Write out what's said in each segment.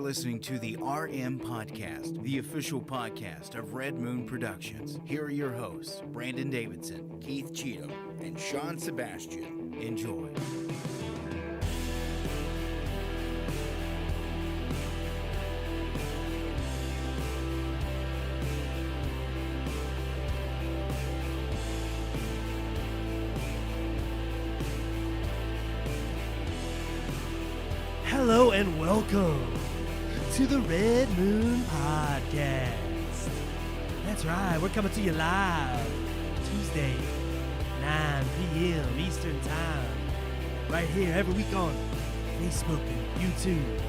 listening to the RMPodcast, the official podcast of Red Moon Productions. Here are your hosts, Brandon Davidson, Keith Cheatham, and Sean Sebastian. Enjoy. Hello and welcome to the Red Moon Podcast. That's right, we're coming to you live Tuesday, 9 p.m. Eastern Time, right here every week on Facebook and YouTube.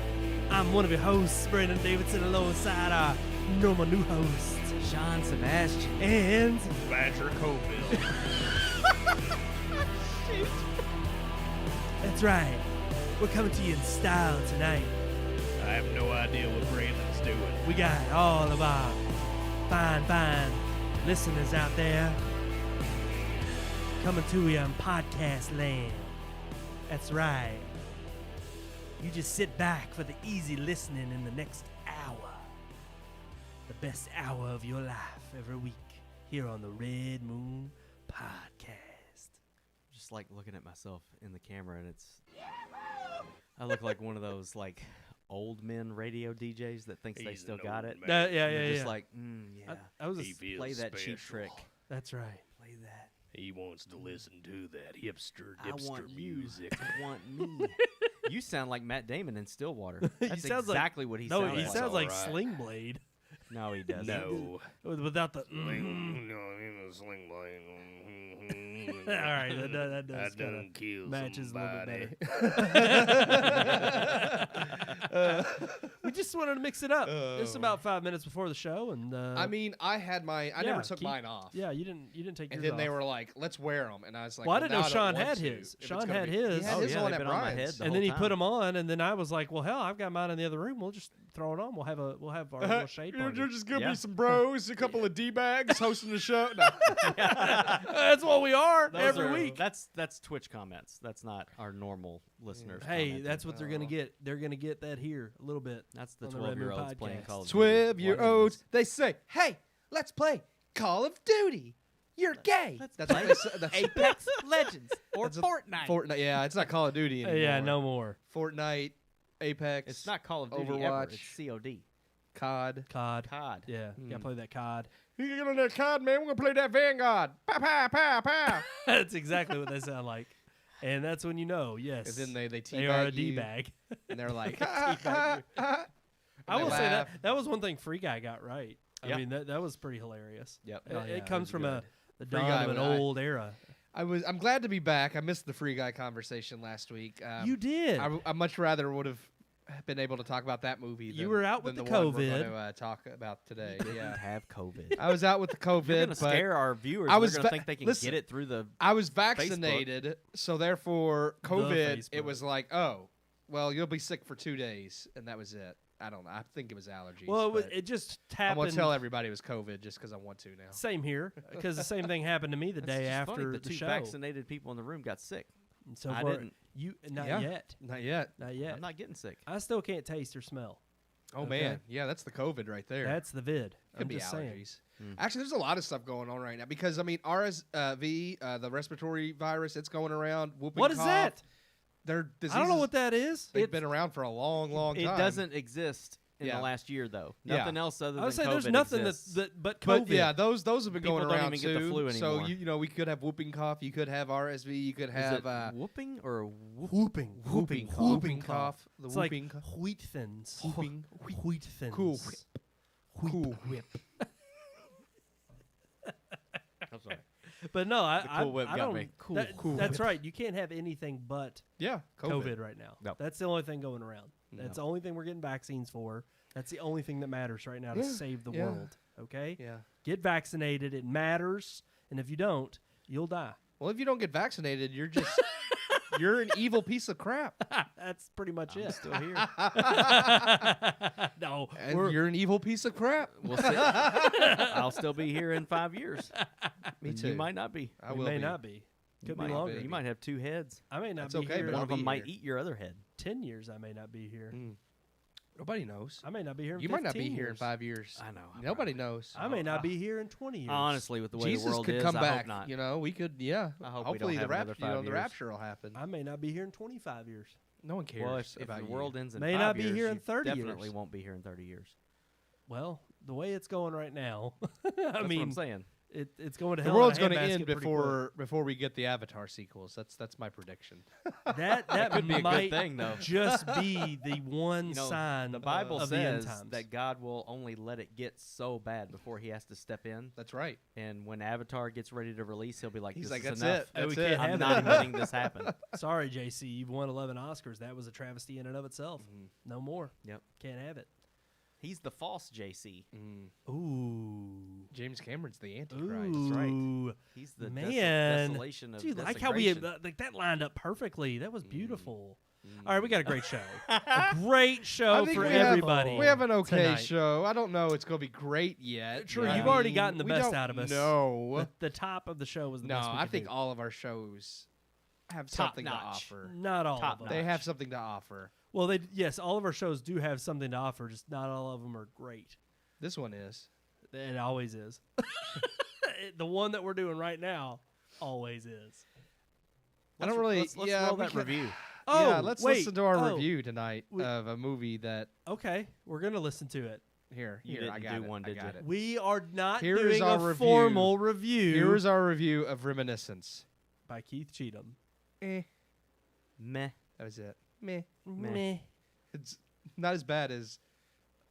I'm one of your hosts, Brandon Davidson, alongside our normal new host, Sean Sebastian. and Badger Coville. that's right, we're coming to you in style tonight. I have no idea what Brandon's doing. We got all of our fine listeners out there coming to you in podcast land. That's right. You just sit back for the easy listening in the next hour. The best hour of your life every week here on the Red Moon Podcast. Just like looking at myself in the camera, and I look like one of those like old men radio DJs that thinks they He's still an got old it. man. They're just like, yeah. I was He feels Play that cheap special. trick. That's right. Play that. He wants to listen to that hipster, I dipster want you. music. I want me. You sound like Matt Damon in Stillwater. He That's sounds like- exactly what he No, sounds he like. sounds like alright. Sling Blade No, he doesn't. No. without the. No, in a sling blade. All right, that I does kind done killed matches a little somebody. bit We just wanted to mix it up. It's about 5 minutes before the show, and I mean, I had my. I yeah, never took keep- mine off. yeah, you didn't take And yours then they off. were like, "Let's wear them," and I was like, Well, I didn't know now Sean don't had want to, his. if it's Sean gonna had be- his. He had Oh, his yeah, on they've at been on my head Brian's. the and whole then he time. put them on, and then I was like, "Well, hell, I've got mine in the other room. We'll just throw it on. We'll have our little shade party." You're just gonna Yeah. be some bros, a couple of d-bags hosting the show. No. That's what we are Those every are- week. That's Twitch comments. That's not our normal listeners. Hey, commenting. that's what they're gonna get. They're gonna get that here a little bit. That's the on the Red Moon 12-year-olds playing Podcast. Call of Duty. 12-year-olds, they say, "Hey, let's play Call of Duty. You're gay." Let's That's what play they say. That's Apex Legends or That's a- Fortnite. Fortnite. Yeah, it's not Call of Duty anymore. Yeah, no more. Fortnite, Apex. It's not Call of Duty ever. Overwatch. It's COD. COD. COD. COD. Yeah, gotta play that COD. You get on that COD, man. We're gonna play that Vanguard. Pow, pow, pow, pow. That's exactly what they sound like, and that's when you know. Yes, And then they they teabag are a you, D-bag. and they're like, I they will say that laugh. that was one thing Free Guy got right. I Yeah. mean, that was pretty hilarious. Yep. It, Oh, it yeah, comes was from good. the Free dawn Guy of an was- I- old era. I'm glad to be back. I missed the Free Guy conversation last week. You did. I much rather would have been able to talk about that movie. You than, were out than with the the one we're COVID. going to talk about today. Yeah, Have COVID. I was out with the COVID. You're gonna but scare our viewers. I was They're gonna va- think they can listen, get it through the. I was vaccinated, so therefore COVID. Facebook. It was like, oh, well, you'll be sick for 2 days, and that was it. I don't know. I think it was allergies. Well, but it just I'm happened. gonna tell everybody it was COVID just because I want to now. Same here, because the same thing happened to me the That's day just funny. after the the two show. vaccinated people in the room got sick. And so I far, didn't. You not Yeah. yet, Not yet. not yet. I'm not getting sick. I still can't taste or smell. Oh Okay. man, yeah, that's the COVID right there. That's the vid. Could I'm be just saying. allergies. Actually, there's a lot of stuff going on right now because I mean RSV, the respiratory virus, it's going around. Whooping What is cough. that? They're diseases. I don't know what that is. They've been around for a long, long It time. doesn't exist in Yeah. the last year, though. Yeah. Nothing else other I than would say COVID there's nothing exists. but COVID. But yeah, those have been People going don't around even get the too. flu So anymore. you know we could have whooping cough. You could have RSV. You could Is have it whooping or whoop? whooping, whooping cough. The It's whooping like cough. wheat thins. Whooping. Wheat thins. Cool. Cool. whip. I'm sorry. But no, The Cool Whip I got don't. me. Cool, That's right. You can't have anything but Yeah, COVID right now. Nope. That's the only thing going around. That's No. the only thing we're getting vaccines for. That's the only thing that matters right now to Yeah, save the yeah. world. Okay? Yeah. Get vaccinated. It matters. And if you don't, you'll die. Well, if you don't get vaccinated, you're just you're an evil piece of crap. That's pretty much it. Still here. No, And you're an evil piece of crap. We'll see. I'll still be here in 5 years. Me And too. You might not be. I we will may be. not be. Could be might longer. You might have two heads. I may not That's be okay, here. but One I'll of them be might here. eat your other head. 10 years I may not be here. Nobody knows. I may not be here in You 15 might not be here in years. 5 years. I know. Nobody knows. I may not be here in 20 years. Honestly, with the way Jesus the world could is, come I back. hope not. You know, we could. Yeah. I hope we Hopefully don't have the another 5 the years. rapture will happen. I may not be here in 25 years. No one cares Well, if about the you. world ends in May 5 not be years, here in you 30 definitely years. won't be here in 30 years. Well, the way it's going right now, That's what I'm saying. it's going to The hell. world's going going to to end before we get the Avatar sequels. That's my prediction. That could be a good might thing, though. just be the one You know, sign. the Bible of the end says times. that God will only let it get so bad before He has to step in. That's right. And when Avatar gets ready to release, He'll be like, He's "This like, is that's enough. it. That's we it. can't I'm have not it. letting this happen." Sorry, JC, you've won 11 Oscars. That was a travesty in and of itself. No more. Yep. Can't have it. He's the false JC. Ooh. James Cameron's the Antichrist. Ooh. right. He's the Man. desolation of Dude, like how we desecration. like that lined up perfectly. That was beautiful. All right, we got a great show. A great show I think for we have- everybody. We have an okay tonight. show. I don't know it's going to be great yet. True, I you've already mean, gotten the we best don't out of us. No. The top of the show was the No, best we I could think do. all of our shows have Top something to notch. offer. Not all Top of them. They have something to offer. Well, yes, all of our shows do have something to offer. Just not all of them are great. This one is. It always is. The one that we're doing right now always is. I don't really. Let's yeah, roll we that can- review. Oh, yeah, let's wait. listen to our Oh, review tonight we- of a movie that Okay, we're gonna listen to it. here. You Here, I didn't got do it. one, I did got you? it. We are not Here is doing a our review. formal review. Here is our review of Reminiscence. by Keith Cheatham. Eh, Meh. that was it. Meh. Meh. It's not as bad as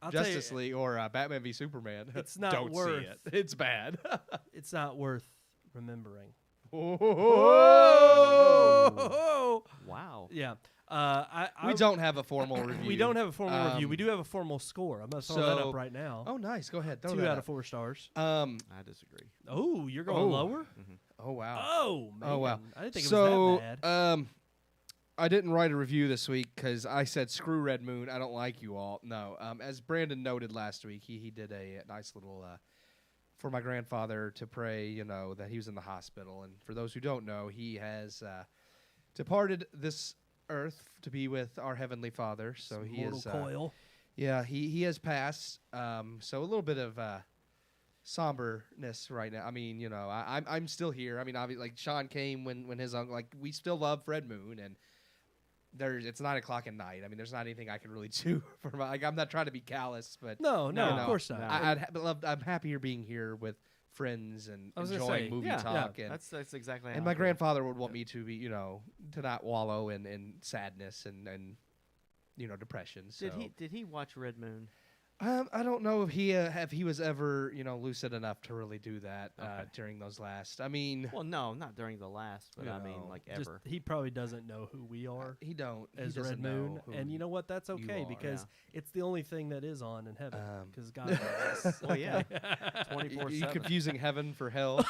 I'll tell Justice you, League or Batman v Superman. It's not Don't worth- see it. It's bad. it's not worth remembering. Oh. Wow. Yeah. We don't have a formal review. We don't have a formal review. We Um, do have a formal score. I'm gonna throw that so- up right now. Oh, nice. Go ahead. Throw 2 that out up. of 4 stars. I disagree. Oh, you're going Oh. lower? Oh wow. Oh man. Oh wow. I didn't think So, it was that bad. I didn't write a review this week because I said screw Red Moon. I don't like you all. No. As Brandon noted last week, he did a nice little for my grandfather to pray. You know that he was in the hospital, and for those who don't know, he has departed this earth to be with our heavenly Father. So he Mortal is. coil. Yeah, he has passed. So a little bit of somberness right now. I mean, you know, I'm still here. I mean, obviously, like Sean came when his uncle. Like we still love Red Moon, and it's 9 o'clock at night. I mean, there's not anything I can really do for my. Like, I'm not trying to be callous, but No, No, of course not. no. I'm happier being here with friends and I was gonna enjoying say, movie yeah, talk. And That's exactly. and how my I feel. grandfather would want me to be, you know, to not wallow in sadness and you know, depression. So. Did he watch Red Moon? I don't know if he was ever, you know, lucid enough to really do that Okay. during those last. I mean, Well, no, not during the last, but You I mean, know, like Just, ever. he probably doesn't know who we are he don't he as doesn't Red Moon, know who and you know what? That's you okay are. because it's the only thing that is on in heaven Um, because God loves us. Well, yeah, Are 24/7. you confusing heaven for hell?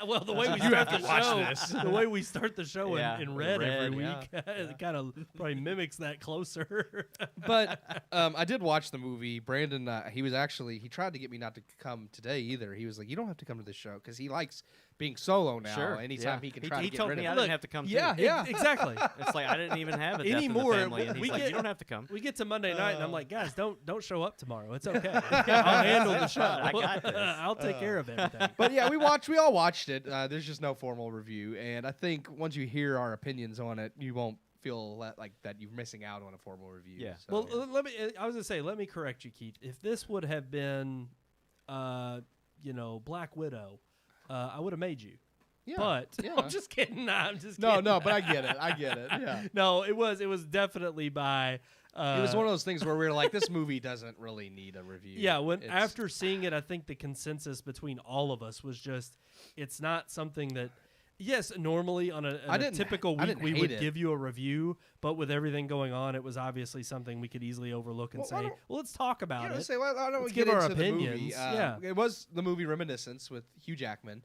Well, the way we You start have the to watch show, this. the way we start the show Yeah, in in red every red, week, it kind of probably mimics that closer. But I did watch the movie. Brandon, he tried to get me not to come today either. He was like, "You don't have to come to this show," because he likes being solo now. Sure. Anytime yeah. he can try he to get told rid me of I it. didn't have to come. Yeah, too. yeah. Exactly. It's like I didn't even have a death Anymore, in the family, and we he's like, get- you don't have to come. We get to Monday night, and I'm like, guys, don't show up tomorrow. It's okay. I'll handle the show. I got this. I'll take care of everything. But yeah, we all watched it. There's just no formal review, and I think once you hear our opinions on it, you won't feel like that you're missing out on a formal review. Yeah. So, Well, let me. I was gonna say, let me correct you, Keith. If this would have been, Black Widow, I would have made you. yeah, But yeah. I'm just kidding. Nah, I'm just no, kidding. no, but I get it. I get it. Yeah. No, it was definitely by. It was one of those things where we were like, this movie doesn't really need a review. Yeah, when It's- after seeing it, I think the consensus between all of us was just it's not something that. Yes, normally on a typical I week didn't we hate would it. give you a review, but with everything going on, it was obviously something we could easily overlook and Well, why say, don't- "Well, let's talk about Yeah, it." say, well, I don't Let's get give our into the movie. opinions, yeah. It was the movie Reminiscence with Hugh Jackman.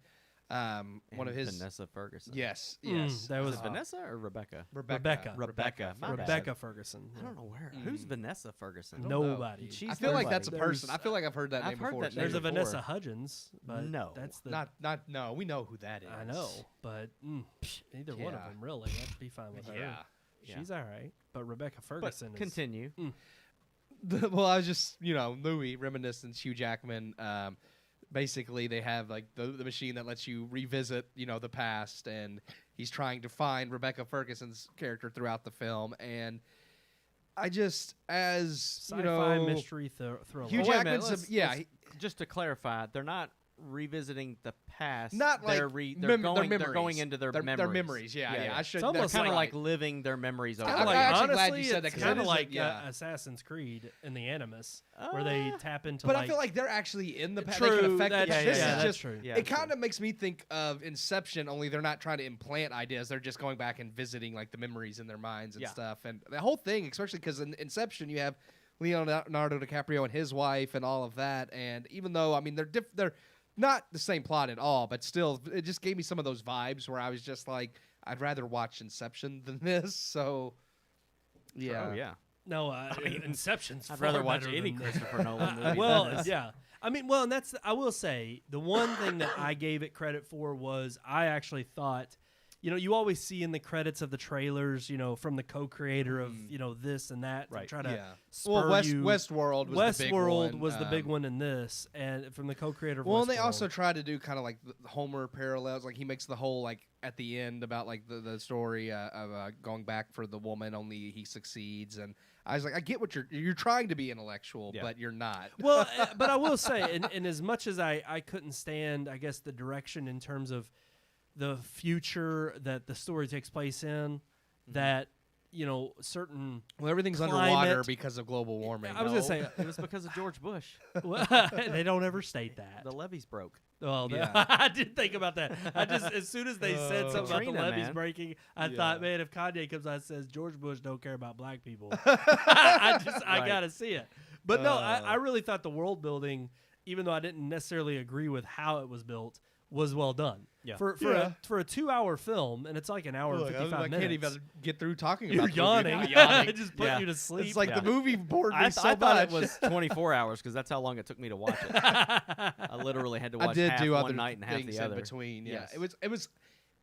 One And of his. Vanessa Ferguson. Yes, Mm, yes. that Was was it Vanessa or Rebecca? Rebecca. Rebecca. My bad. Rebecca Ferguson. I don't know where. Who's Vanessa Ferguson? don't know. Nobody. She's I feel like nobody. that's a person. I feel like I've heard that I've name heard before. that too. There's a before. Vanessa Hudgens, but No. that's the. No. We know who that is. I know, but neither one of Yeah. them really. I'd be fine with her. Yeah. Yeah. She's all right, but Rebecca But Ferguson is. continue. Well, I was just, movie reminiscence. Hugh Jackman. Basically, they have like the machine that lets you revisit, the past, and he's trying to find Rebecca Ferguson's character throughout the film. And I just, as Sci-fi mystery thriller. Hugh Well, wait a minute, Jackman's, just to clarify, they're not revisiting the past. not like they're their going. memories. They're going into their memories. Their memories, yeah. I should. It's almost Kind of right. like living their memories over. I'm Kinda like, actually glad honestly, you said that, it's 'cause kind it of is like yeah. Assassin's Creed in the Animus, where they tap into. But like, I feel like they're actually in the past. True, They can affect that's the past. true. This Yeah, is that's just. true. Yeah, It kind of makes me think of Inception, only they're not trying to implant ideas. They're just going back and visiting like the memories in their minds and Yeah. stuff. And the whole thing, especially because in Inception you have Leonardo DiCaprio and his wife and all of that. And even though they're not the same plot at all, but still, it just gave me some of those vibes where I was just like, I'd rather watch Inception than this. So, yeah. Oh yeah. no, Inception's. I'd far rather watch better any than- Christopher Nolan movie. than Well, this. yeah. And that's. I will say the one thing that I gave it credit for was I actually thought. You always see in the credits of the trailers, from the co-creator of, this and that, Right. to try to Yeah. spur Well, you. Westworld was the big one. Westworld was the big one in this, and from the co-creator of Well, and Westworld. they also try to do kind of like the Homer parallels. Like he makes the whole like at the end about like the story of going back for the woman, only he succeeds. And I was like, I get what you're trying to be intellectual, Yeah. but you're not. Well, but I will say, and as much as I couldn't stand, I guess, the direction in terms of the future that the story takes place in, that certain. Well, everything's Climate. underwater because of global warming. I was gonna say it was because of George Bush. they don't ever state that. The levees broke. Well, Yeah. I did think about that. I just as soon as they said something about the Katrina, levees man. breaking, I Yeah. thought, man, if Kanye comes out and says George Bush don't care about black people, I Right. gotta see it. But no, I really thought the world building, even though I didn't necessarily agree with how it was built, was well done. Yeah. For a 2-hour film, and it's like an hour and 55 I minutes. can't even get through talking You're about the movie yawning. without yawning. It just put Yeah. you to sleep. It's like Yeah. the movie bored me I so thought much. it was 24 hours because that's how long it took me to watch it. I literally had to watch I did half do one other night and half things the other. in between. Yeah, Yes.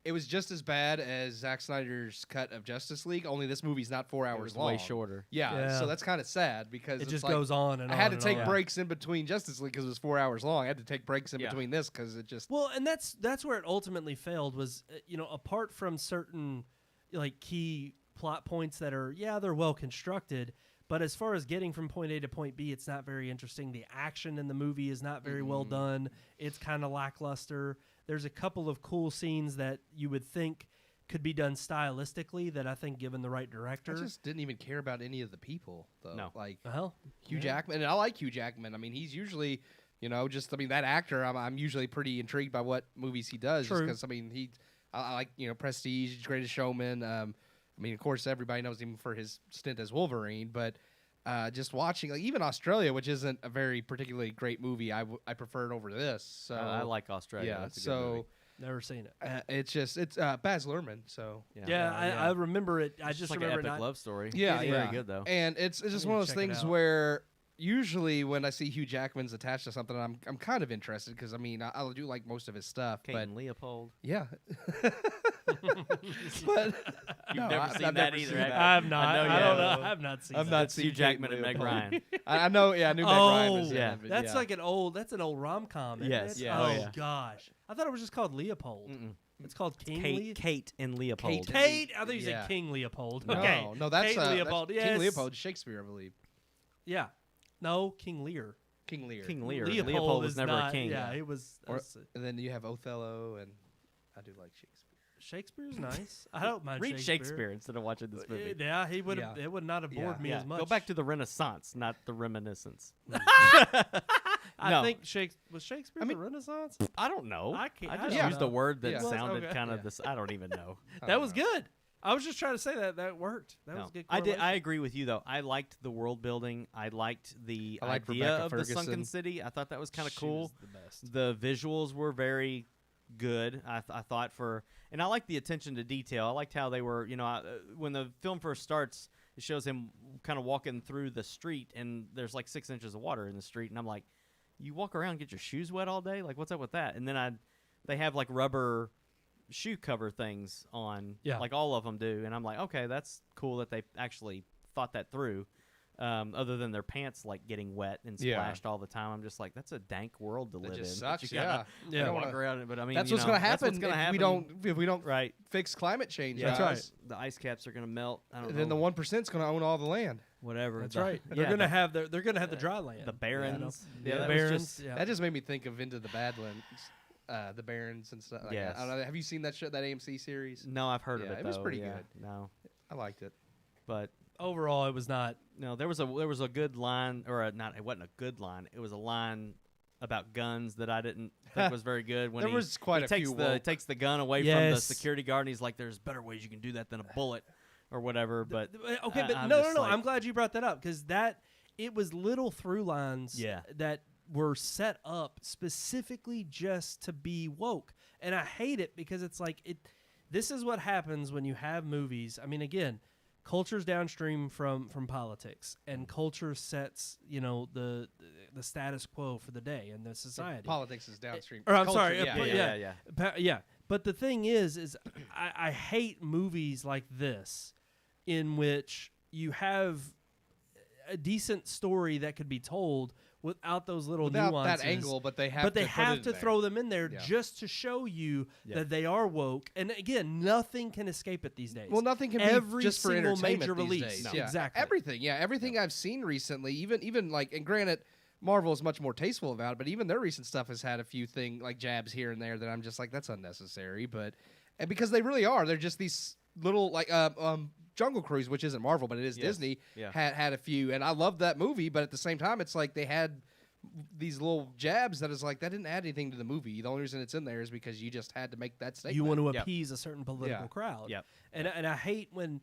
it was just as bad as Zack Snyder's cut of Justice League. Only this movie's not 4 It hours was long. way shorter. Yeah, Yeah. so that's kind of sad because it it's just like, goes on and I on. had to and take on. breaks in between Justice League because it was 4 hours long. I had to take breaks in Yeah. between this because it just. Well, and that's where it ultimately failed was, apart from certain like key plot points that are, they're well constructed, but as far as getting from point A to point B, it's not very interesting. The action in the movie is not very well done. It's kind of lackluster. There's a couple of cool scenes that you would think could be done stylistically that I think, given the right director. I just didn't even care about any of the people though. No. Like Well, Hugh Jackman, and I like Hugh Jackman. I mean, he's usually, that actor. I'm usually pretty intrigued by what movies he does. True. Because I like Prestige, Greatest Showman. Of course, everybody knows him for his stint as Wolverine, but just watching, like even Australia, which isn't a very particularly great movie, I prefer it over this. So I like Australia. yeah, That's a good so movie. never seen it. it's Baz Luhrmann. So I remember it. I It's just like remember an it epic not. love story. yeah, It's yeah, very good though. And it's just need one to of those check it things out. where usually when I see Hugh Jackman's attached to something, I'm kind of interested because I do like most of his stuff. Kate but and Leopold. yeah, but You've never I've seen that either, have you? I have not. I know I you don't know. haven't. I have not seen. I've that. not That's seen Hugh Kate Jackman and Meg Leopold. Ryan. I know. Yeah, I knew Meg Ryan was in yeah. it, but That's yeah. like an old rom com. Yes, yeah. Oh Oh, yeah. gosh, I thought it was just called Leopold. Mm-mm. It's called King Leopold. Kate and Leopold. Kate. I thought you Yeah. said King Leopold. No, Okay. no, that's Kate Leopold. That's Yes. King Leopold, Shakespeare, I believe. Yeah. No, King Lear. King Lear. King Lear. Leopold, Leopold was is never not, a king. Yeah, he was. Or- that's- And then you have Othello, and I do like Shakespeare. Shakespeare's nice. I don't mind Read Shakespeare. Shakespeare instead of watching this movie. Yeah, he would have. Yeah. It would not have bored Yeah. me as much. Go back to the Renaissance, not the reminiscence. I No. think was Shakespeare the Renaissance. I don't know. I can't- I just don't used know. a word that Yeah. sounded Okay. kind of Yeah. this. I don't even know. That was good. I was just trying to say that worked. That No. was good. I did. I correlation. agree with you though. I liked the world building. I liked the I like idea Rebecca of the sunken Ferguson. city. I thought that was kind of She cool. was the best. The visuals were very good. I thought and I liked the attention to detail. I liked how they were. When the film first starts, it shows him kind of walking through the street, and there's like 6 inches of water in the street, and I'm like, you walk around and get your shoes wet all day? Like, what's up with that? And then they have like rubber shoe cover things on, Yeah. like all of them do, and I'm like, okay, that's cool that they actually thought that through. other than their pants like getting wet and splashed all the time. I'm just like, that's a dank world to live in. It just But sucks. you gotta- Yeah. you gotta walk around it. But I mean, That's you what's know, going to that's happen what's gonna if we don't right. fix climate change. Yeah, guys. The ice caps are gonna melt. I don't And know. then the 1%'s going to own all the land. Whatever. That's the- right. yeah, They're gonna the- have they're gonna have the dry land. the barons. Yeah, that the was barons. just- Yeah. That just made me think of Into the Badlands, the Barons and stuff. Like Yes. I don't know. Have you seen that that AMC series? No, I've heard of Yeah, it. it was though, pretty yeah. good. No, I liked it. but Overall, it was not. no, there was a good line, or not. It wasn't a good line. It was a line about guns that I didn't think was very good. When There he, was quite he a takes few the woke. takes the gun away from the Yes. security guard, and he's like, "There's better ways you can do that than a bullet, or whatever." But Okay, but I'm no. just like- I'm glad you brought that up because it was little through lines Yeah. that were set up specifically just to be woke, and I hate it because it's like it. This is what happens when you have movies. I mean, again, culture's downstream from politics, and culture sets the status quo for the day in the society. Politics is downstream. Or I'm Culture, sorry, yeah. but yeah. Yeah. But the thing is I hate movies like this in which you have a decent story that could be told without those little Without nuances. that angle, but they have But they to put have it to in there. throw them in there Yeah. just to show you Yeah. that they are woke. And again, nothing can escape it these days. Well, nothing can Every be just for single entertainment major these release. days. No. Yeah, Exactly. everything. Yeah, everything I've seen recently, even like, and granted, Marvel is much more tasteful about it, but even their recent stuff has had a few like jabs here and there that I'm just like, that's unnecessary. And because they really are, they're just these little like Jungle Cruise, which isn't Marvel, but it is Yes. Disney, Yeah. had a few, and I loved that movie. But at the same time, it's like they had these little jabs that is like that didn't add anything to the movie. The only reason it's in there is because you just had to make that statement. you want to Yep. appease a certain political Yeah. crowd. Yep. And I hate when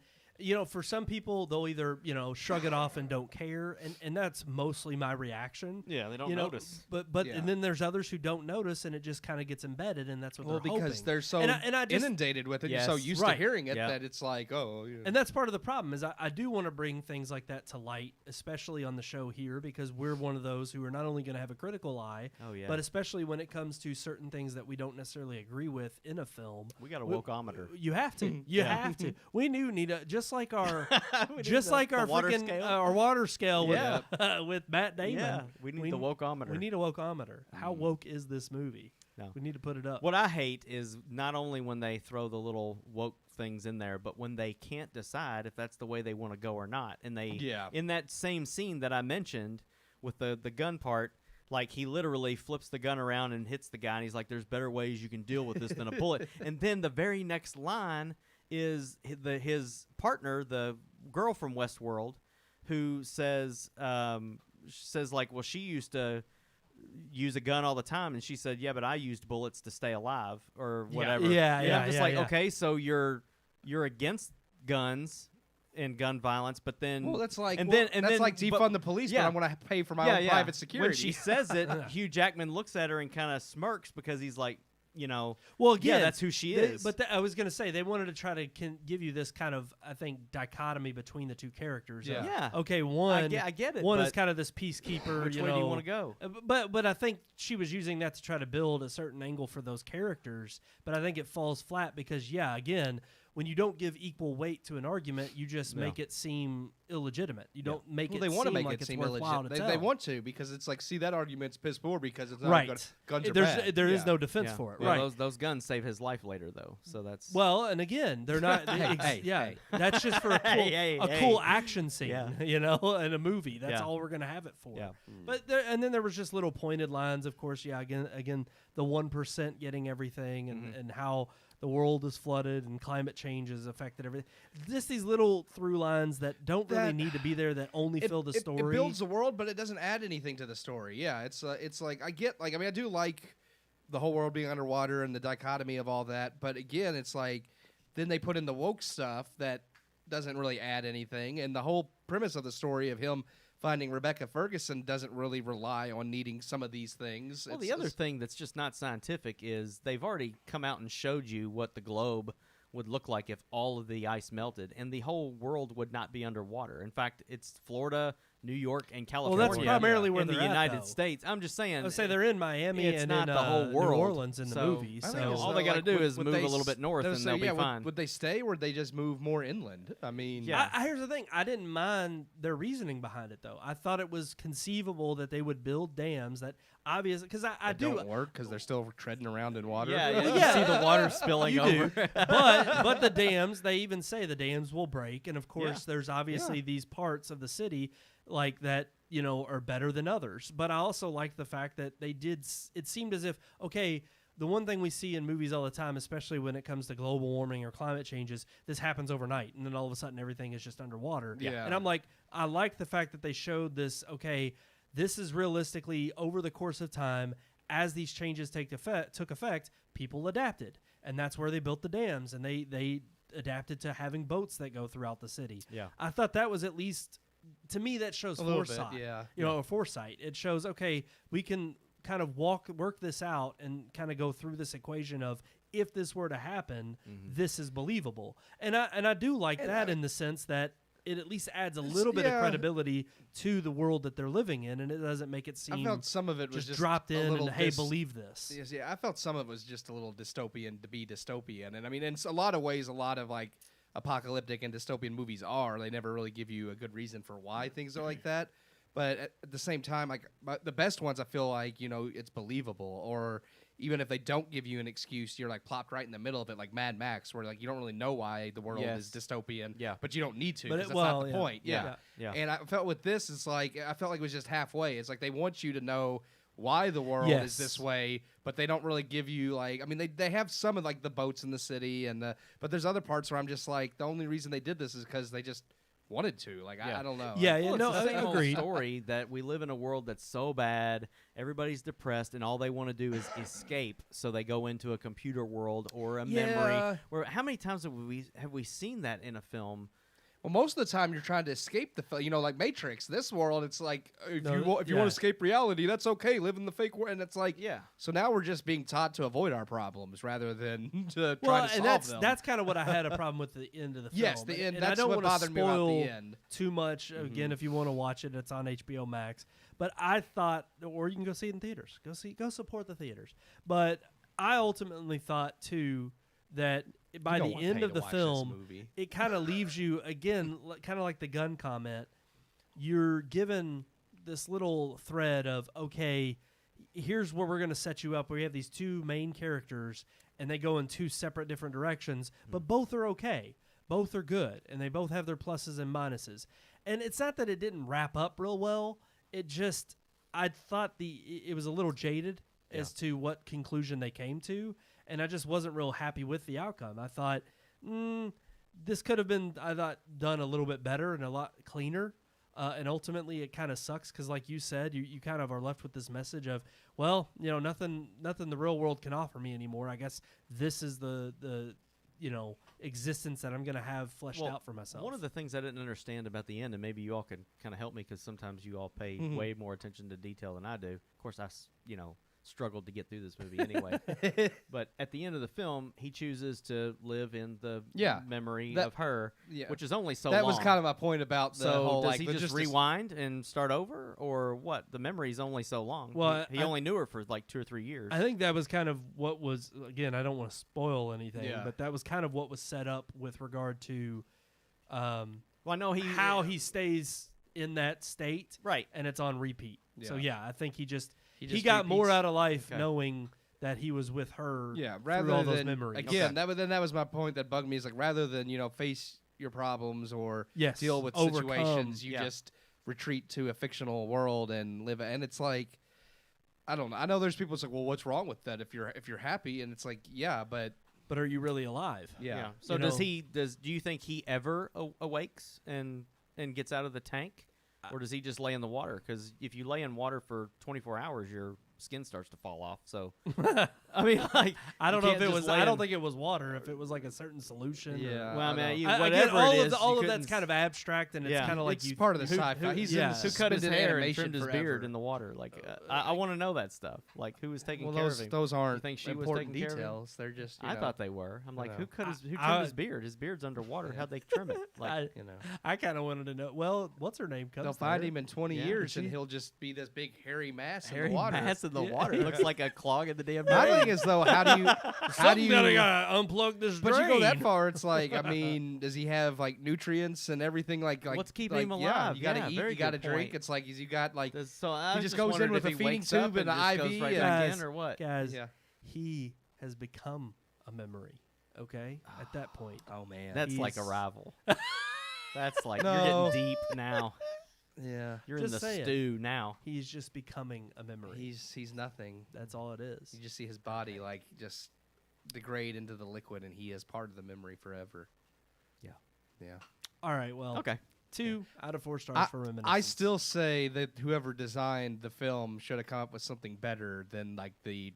for some people they'll either shrug it off and don't care, and that's mostly my reation. Yeah, they don't You know, notice. But Yeah. and then there's others who don't notice, and it just kind of gets embedded, and that's what Well, they're because hoping. they're so And I just- inundated with it, you're so Yes. used Right. to hearing it Yeah. that it's like, oh, yeah. And that's part of the problem is I do want to bring things like that to light, especially on the show here, because we're one of those who are not only going to have a critical eye, Oh yeah. but especially when it comes to certain things that we don't necessarily agree with in a film. we got a we- wokeometer. You have to. You Yeah. have to. We do need a just like our We just need like the our water freaking scale. our water scale with Yeah. with Matt Damon. Yeah, we need the wokeometer. We need a wokeometer. How woke is this movie? No. We need to put it up. What I hate is not only when they throw the little woke things in there, but when they can't decide if that's the way they want to go or not. And they, Yeah. in that same scene that I mentioned with the gun part, like he literally flips the gun around and hits the guy, and he's like, "There's better ways you can deal with this than a bullet." And then the very next line is his partner, the girl from Westworld, who says like, "Well, she used to use a gun all the time," and she said, "Yeah, but I used bullets to stay alive," or whatever. Yeah, And yeah, I'm just yeah, like, yeah. okay, so you're against guns and gun violence, but then Well, that's like and well, then and that's then like defund but- the police, yeah. but I want to pay for my own private security. When she says it, Hugh Jackman looks at her and kind of smirks because he's like, well, yeah, again, that's who she they- is. But I was going to say they wanted to try to give you this kind of, I think, dichotomy between the two characters. Yeah. Yeah. Okay, one. I get it, One is but kind of this peacekeeper. which way do you want to go? But I think she was using that to try to build a certain angle for those characters. But I think it falls flat because, again, when you don't give equal weight to an argument, you just Yeah. make it seem illegitimate. You don't make well, it they want to seem make like it it's seem worthwhile illegitimate. to They tell. want to because it's like, see, that argument's piss poor because it's not Right. good. Guns are There's bad. there is Yeah. no defense Yeah. for it. Well, Right. those guns save his life later, though. So that's Well, and again, they're not. Hey. That's just for a cool, Hey, cool action scene, Yeah. in a movie. That's Yeah. all we're gonna have it for. yeah. But and then there was just little pointed lines, of course. Yeah, again, the 1% getting everything, and how the world is flooded and climate change has affected everything. Just these little through lines that don't really That- need to be there. That only fill the story. It builds the world, but it doesn't add anything to the story. Yeah, it's like I get like I do like the whole world being underwater and the dichotomy of all that, but again, it's like then they put in the woke stuff that doesn't really add anything, and the whole premise of the story of him finding Rebecca Ferguson doesn't really rely on needing some of these things. Well, the other thing that's just not scientific is they've already come out and showed you what the globe would look like if all of the ice melted, and the whole world would not be underwater. In fact, it's Florida, New York and Well, California. that's primarily where in the they're at, United though. States. I'm just saying. I would say they're in Miami it's and not in the whole world. New Orleans in the So, movie. I think So it's all they got to like, do would- is would move they a little s- bit north, they and say, they'll be yeah, fine. Would they stay, or would they just move more inland? I mean, Yeah. Here's the thing. I didn't mind their reasoning behind it, though. I thought it was conceivable that they would build dams that obviously, because I that do. don't work because they're still treading around in water. Yeah, Well, you yeah, see the water spilling you over. do. but the dams, they even say the dams will break, and of course, there's obviously these parts of the city like that, you know, are better than others. But I also like the fact that they did. It seemed as if, okay, the one thing we see in movies all the time, especially when it comes to global warming or climate changes, this happens overnight, and then all of a sudden everything is just underwater. Yeah. And I'm like, I like the fact that they showed this. Okay, this is realistically over the course of time. As these changes took effect, people adapted, and that's where they built the dams, and they adapted to having boats that go throughout the city. Yeah. I thought that was at least, to me, that shows A little bit, foresight. yeah. You know, a foresight. It shows, okay, we can kind of work this out and kind of go through this equation of if this were to happen, this is believable. And I do like that in the sense that it at least adds a little bit of credibility to the world that they're living in, and it doesn't make it seem I felt some of it was just dropped a in little and, hey, believe this. Yes, yeah, I felt some of it was just a little dystopian to be dystopian, and I mean, in a lot of ways, a lot of like apocalyptic and dystopian movies are. They never really give you a good reason for why things are like that. But at the same time, like the best ones, I feel like, you know, it's believable. Or even if they don't give you an excuse, you're like plopped right in the middle of it, like Mad Max, where like you don't really know why the world is dystopian. Yeah. But you don't need to. But 'Cause it- that's well, not the yeah. point. Yeah. Yeah. And I felt with this, it's like I felt like it was just halfway. It's like they want you to know why the world Yes. is this way, but they don't really give you like. I mean, they have some of like the boats in the city but there's other parts where I'm just like the only reason they did this is because they just wanted to. Like I don't know. Yeah, Well, no, it's the same old agreed. story that we live in a world that's so bad, everybody's depressed, and all they want to do is escape. So they go into a computer world or a Yeah. memory. Where how many times have we seen that in a film? Well, most of the time you're trying to escape you know, like Matrix. This world, it's like if No, you want to escape reality, that's okay. Live in the fake world, and it's like Yeah. So now we're just being taught to avoid our problems rather than to Well, try to and solve them. that's kind of what I had a problem with the end of the film. Yes, the end. And I That's don't what wanna bothered me about the spoil end. too much. Again, if you want to watch it, it's on HBO Max. But I thought, or you can go see it in theaters. Go support the theaters. But I ultimately thought too that by You don't the wanna end pay of to the watch this film, movie. it kind of leaves you again, kind of like the gun comment. You're given this little thread of, okay, here's where we're going to set you up. We have these two main characters, and they go in two separate different directions, but both are okay. Both are good, and they both have their pluses and minuses. And it's not that it didn't wrap up real well. It just, I thought it was a little jaded as to what conclusion they came to, and I just wasn't real happy with the outcome. I thought, this could have been, done a little bit better and a lot cleaner. And ultimately, it kind of sucks because, like you said, you kind of are left with this message of, well, you know, nothing the real world can offer me anymore. I guess this is the you know, existence that I'm going to have fleshed out for myself. One of the things I didn't understand about the end, and maybe you all could kind of help me because sometimes you all pay way more attention to detail than I do. Of course, struggled to get through this movie anyway. But at the end of the film, he chooses to live in the memory of her, which is only so long. That was kind of my point about the whole, does like, he just rewind and start over, or what? The memory is only so long. Well, he only knew her for like 2 or 3 years. I think that was kind of what was, again, I don't want to spoil anything, Yeah. but that was kind of what was set up with regard to well, I know how he stays in that state, right, and it's on repeat. So Yeah. I think he just got more repeats. out of life Okay. knowing that he was with her. Yeah, through rather all those than memories. again, that was my point that bugged me is like rather than face your problems or Yes, deal with overcome. situations, you Yeah. just retreat to a fictional world and live. And it's like, I don't know. I know there's people that's like, well, what's wrong with that if you're happy? And it's like, yeah, but But are you really alive? yeah. So You know- do you think he ever awakes and gets out of the tank, or does he just lay in the water? Because if you lay in water for 24 hours, you're skin starts to fall off. So, I mean, like, I don't you know if can't it just was. lay I don't in- think it was water. If it was like a certain solution. Yeah. Well, I mean, you, I whatever get all it of is, the, all you of that's couldn't kind of abstract, and it's Yeah. kind of like it's you. part of the who- sci-fi. He's yeah. in who cut his suspended hair and animation trimmed his forever. beard in the water. Like, I want to know that stuff. Like, who was taking Well, care those of him? those aren't think she was important taking care of him? details. They're just. I thought they were. I'm like, know. who trimmed I- his beard? His beard's underwater. How'd they trim it? Like, you know. I kind of wanted to know. Well, what's her name? Comes They'll to find her. him in 20 Yeah. years, She- and he'll just be this big hairy mass hairy in the water. mass in the Yeah. water. It looks like a clog in the damn My drain. thing is though, how do you gotta unplug this But drain. you go that far, it's like, I mean, does he have like nutrients and everything? Like What's keeping like, him Yeah, alive? you gotta Yeah, eat, very you gotta good drink. point. It's like, you got like, So I He just goes in wondered with if a he feeding wakes up tube and just an goes IV right and- back Guys, in or what? Guys, yeah. he has become a memory. Okay, at that point, Oh man, That's like a He's- rival. That's like No. you're getting deep now. yeah. You're Just in the saying. stew now. he's just becoming a memory. He's nothing. That's all it is. You just see his body like just degrade into the liquid, and he is part of the memory forever. Yeah. Yeah. All right, well, Okay. 2 out of 4 stars for reminiscence. I still say that whoever designed the film should have come up with something better than like the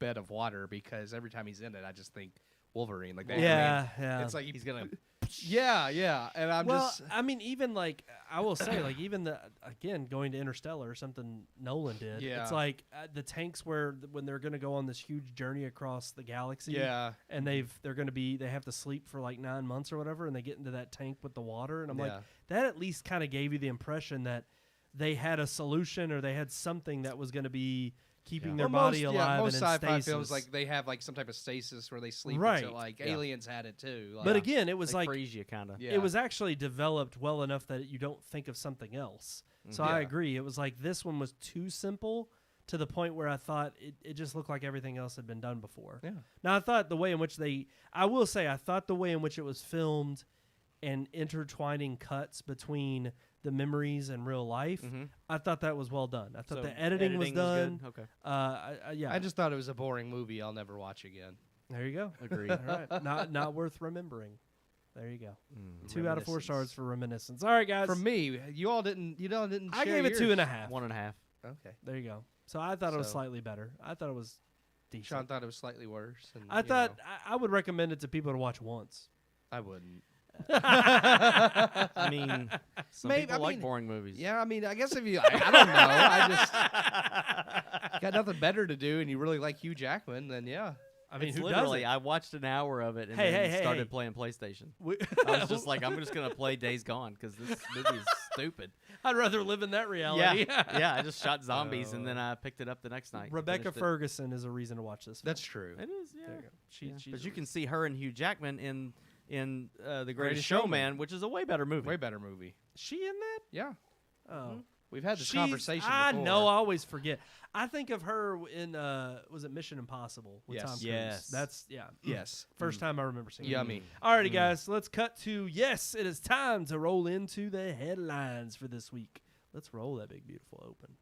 bed of water, because every time he's in it, I just think Wolverine. Like that. yeah. It's like He's gonna. yeah, and I'm well, just. I mean, even like I will say, like even the again going to Interstellar or something Nolan did. Yeah. It's like the tanks when they're going to go on this huge journey across the galaxy. Yeah. And they have to sleep for like 9 months or whatever, and they get into that tank with the water, and I'm like, Yeah. that at least kind of gave you the impression that they had a solution or they had something that was going to be keeping their Well, body most, alive. most and in sci-fi stasis. films, like they have like some type of stasis where they sleep. Right. Until, like Yeah. Aliens had it too. Like, But again, it was They like freeze you, kind of. Yeah. it was actually developed well enough that you don't think of something else. So I Yeah. agree. It was like this one was too simple to the point where I thought it just looked like everything else had been done before. Yeah. Now I thought the way in which I will say I thought the way in which it was filmed and intertwining cuts between the memories and real life, Mhm. I thought that was well done. I thought So the editing was done. good? Okay. Yeah. I just thought it was a boring movie. I'll never watch again. there you go. Agreed. All right. Not worth remembering. There you go. Mm. 2 out of 4 Reminiscence. stars for reminiscence. All right, guys. For me, you all didn't. I share gave it yours. 2.5. 1.5. Okay. There you go. So I thought it was So- slightly better. I thought it was decent. Sean thought it was slightly worse. And, I you thought know, I would recommend it to people to watch once. I wouldn't. I mean, some Maybe- people I like mean, boring movies. Yeah, I mean, I guess if you, I don't know, I just got nothing better to do, and you really like Hugh Jackman, then yeah. I mean, It's who literally, doesn't? I watched an hour of it and Hey, then hey, started hey. playing PlayStation. We- I was just like, I'm just gonna play Days Gone because this movie is stupid. I'd rather live in that reality. Yeah. I just shot zombies and then I picked it up the next night. and Rebecca finished it. Ferguson is a reason to watch this. Film. That's true. It is, yeah. There you go. Yeah. She's But a you can reason. see her and Hugh Jackman in The Greatest Greatest Showman, Showman. which is a way better movie. Way better movie. She in that? Yeah, Oh, we've had this She's- conversation. I before. know. I always forget. I think of her in was it Mission Impossible with Yes. Tom Cruise? Yes. That's yeah. Yes. First time I remember seeing. it. Yummy. Alrighty, guys, let's cut to yes. It is time to roll into the headlines for this week. Let's roll that big beautiful open.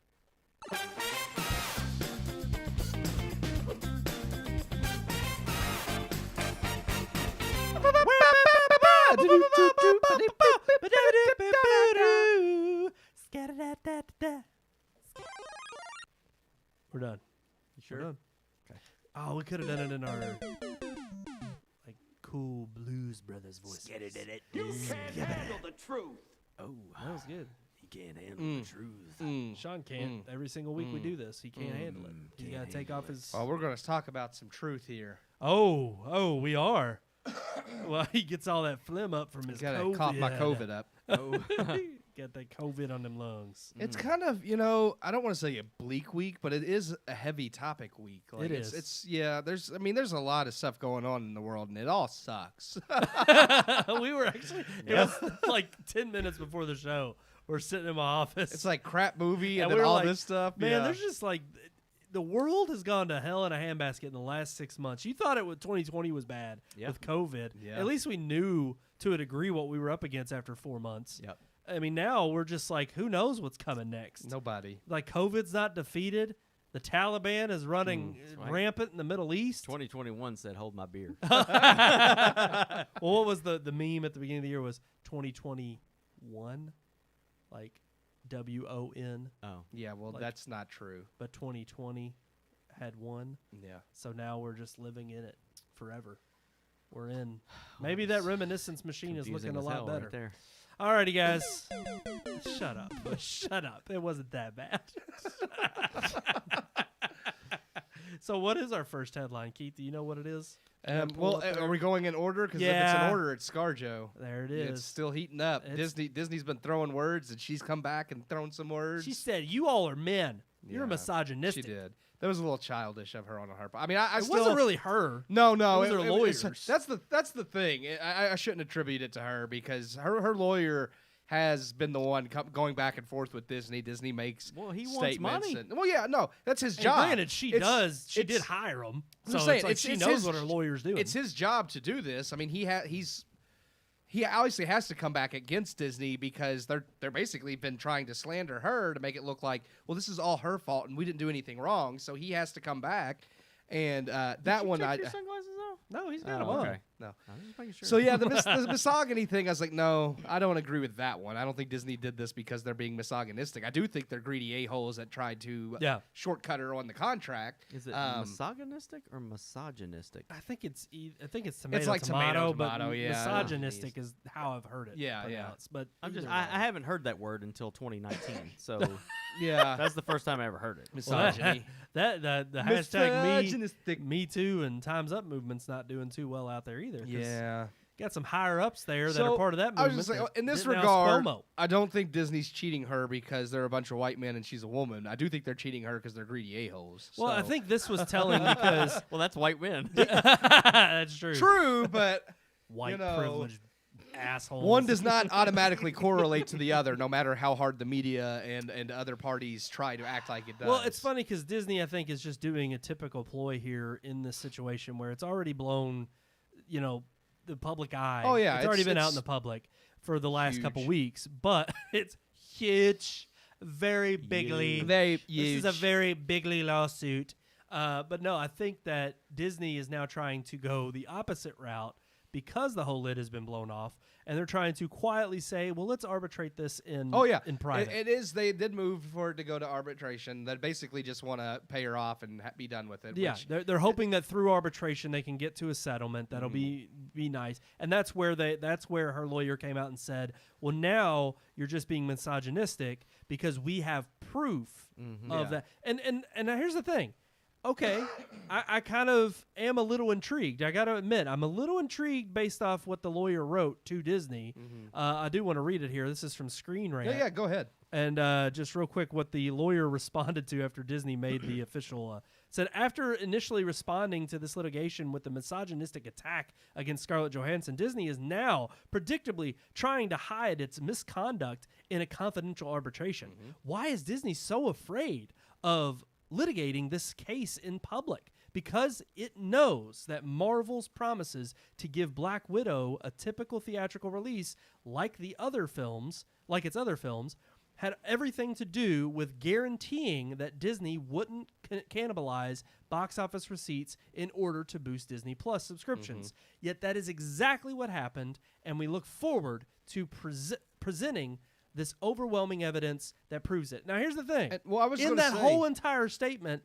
We're done. You sure? We're done. Okay. Oh, we could have done it in our like cool Blues Brothers voice. Get it in it. You can't handle the truth. Oh, That was good. he can't handle the truth. Sean can't. Every single week we do this. He can't handle it. He's got to take off his. Oh, we're going to talk about some truth here. Oh, we are. Well, he gets all that phlegm up from his Got to COVID. cough my COVID up. Oh, Got that COVID on them lungs. It's kind of, I don't want to say a bleak week, but it is a heavy topic week. Like It it's, is. It's there's a lot of stuff going on in the world, and it all sucks. We were actually. It was like 10 minutes before the show. We're sitting in my office. It's like crap movie and And then we were all like, this stuff. Man, yeah. there's just like the world has gone to hell in a handbasket in the last 6 months. You thought 2020 was bad Yeah. with COVID. Yeah. At least we knew to a degree what we were up against after 4 months. Yep. I mean, now we're just like, who knows what's coming next? Nobody. Like COVID's not defeated. The Taliban is running right. rampant in the Middle East. 2021 said, "Hold my beer." Well, what was the meme at the beginning of the year was 2021, like WON, Oh. Yeah, well, Like- that's not true. but 2020 had one. Yeah. So now we're just living in it forever. We're in. Maybe that reminiscence machine is Confusing looking a as lot hell better. Right there. Alrighty, guys. Shut up. Shut up. It wasn't that bad. So what is our first headline, Keith? Do you know what it is? Well, are we going in order? Because if it's Yeah. in order, it's ScarJo. There it is. It's still heating up. It's- Disney's been throwing words, and she's come back and thrown some words. She said, "You all are men. You're Yeah, misogynistic." She did. That was a little childish of her on her part. I mean, I It still wasn't really her. No, It was her it's- lawyers. That's the thing. I shouldn't attribute it to her because her lawyer has been the one going back and forth with Disney. Disney makes Well, he wants statements money. and- well, yeah, no, that's his And job. granted, she It's- did hire him. I'm So saying, it's like she knows what her lawyer's doing. It's his job to do this. I mean, he obviously has to come back against Disney because they're basically been trying to slander her to make it look like, well, this is all her fault and we didn't do anything wrong. So he has to come back. And that one, Check your sunglasses though? No, he's got Oh, him on. okay. no. I was just making sure. So yeah, the misogyny thing, I was like, no, I don't agree with that one. I don't think Disney did this because they're being misogynistic. I do think they're greedy a-holes that tried to shortcut her on the contract. Is it misogynistic or misogynistic? I think it's tomato, It's like tomato, but yeah. misogynistic is how I've heard it Yeah, pronounced. But I'm just either I way. haven't heard that word until 2019, so Yeah. that's the first time I ever heard it. Misogyny. the hashtag Misogynistic. me Too and Time's Up movement's not doing too well out there either. 'cause Yeah. got some higher ups there that So, are part of that I was movement. just like, that in this didn't oust regard, Cuomo. I don't think Disney's cheating her because they're a bunch of white men and she's a woman. I do think they're cheating her because they're greedy a-holes. Well, I So- think this was telling because Well, that's white men. that's true. True, but White you know, privileged assholes. one does not automatically correlate to the other, no matter how hard the media and other parties try to act like it does. Well, it's funny because Disney, I think, is just doing a typical ploy here in this situation where it's already blown, the public eye. Oh, yeah, it's already been out in it's the public for the last huge. couple weeks, but it's huge, very bigly. They This is a very bigly lawsuit. But no, I think that Disney is now trying to go the opposite route because the whole lid has been blown off, and they're trying to quietly say, well, let's arbitrate this in in private. It is. They did move for it to go to arbitration. They basically just want to pay her off and be done with it. Yeah, which, they're hoping that through arbitration they can get to a settlement that'll Mm-hmm. be nice, and that's where her lawyer came out and said, "Well, now you're just being misogynistic because we have proof of that." And now here's the thing. Okay, I kind of am a little intrigued. I got to admit, I'm a little intrigued based off what the lawyer wrote to Disney. I do want to read it here. This is from Screen Rant. yeah, go ahead. And just real quick, what the lawyer responded to after Disney made the official said, after initially responding to this litigation with the misogynistic attack against Scarlett Johansson, Disney is now predictably trying to hide its misconduct in a confidential arbitration. Why is Disney so afraid of litigating this case in public? Because it knows that Marvel's promises to give Black Widow a typical theatrical release like its other films, had everything to do with guaranteeing that Disney wouldn't cannibalize box office receipts in order to boost Disney Plus subscriptions. Yet that is exactly what happened, and we look forward to presenting this overwhelming evidence that proves it. Now, here's the thing. Well, I was in gonna that say- whole entire statement,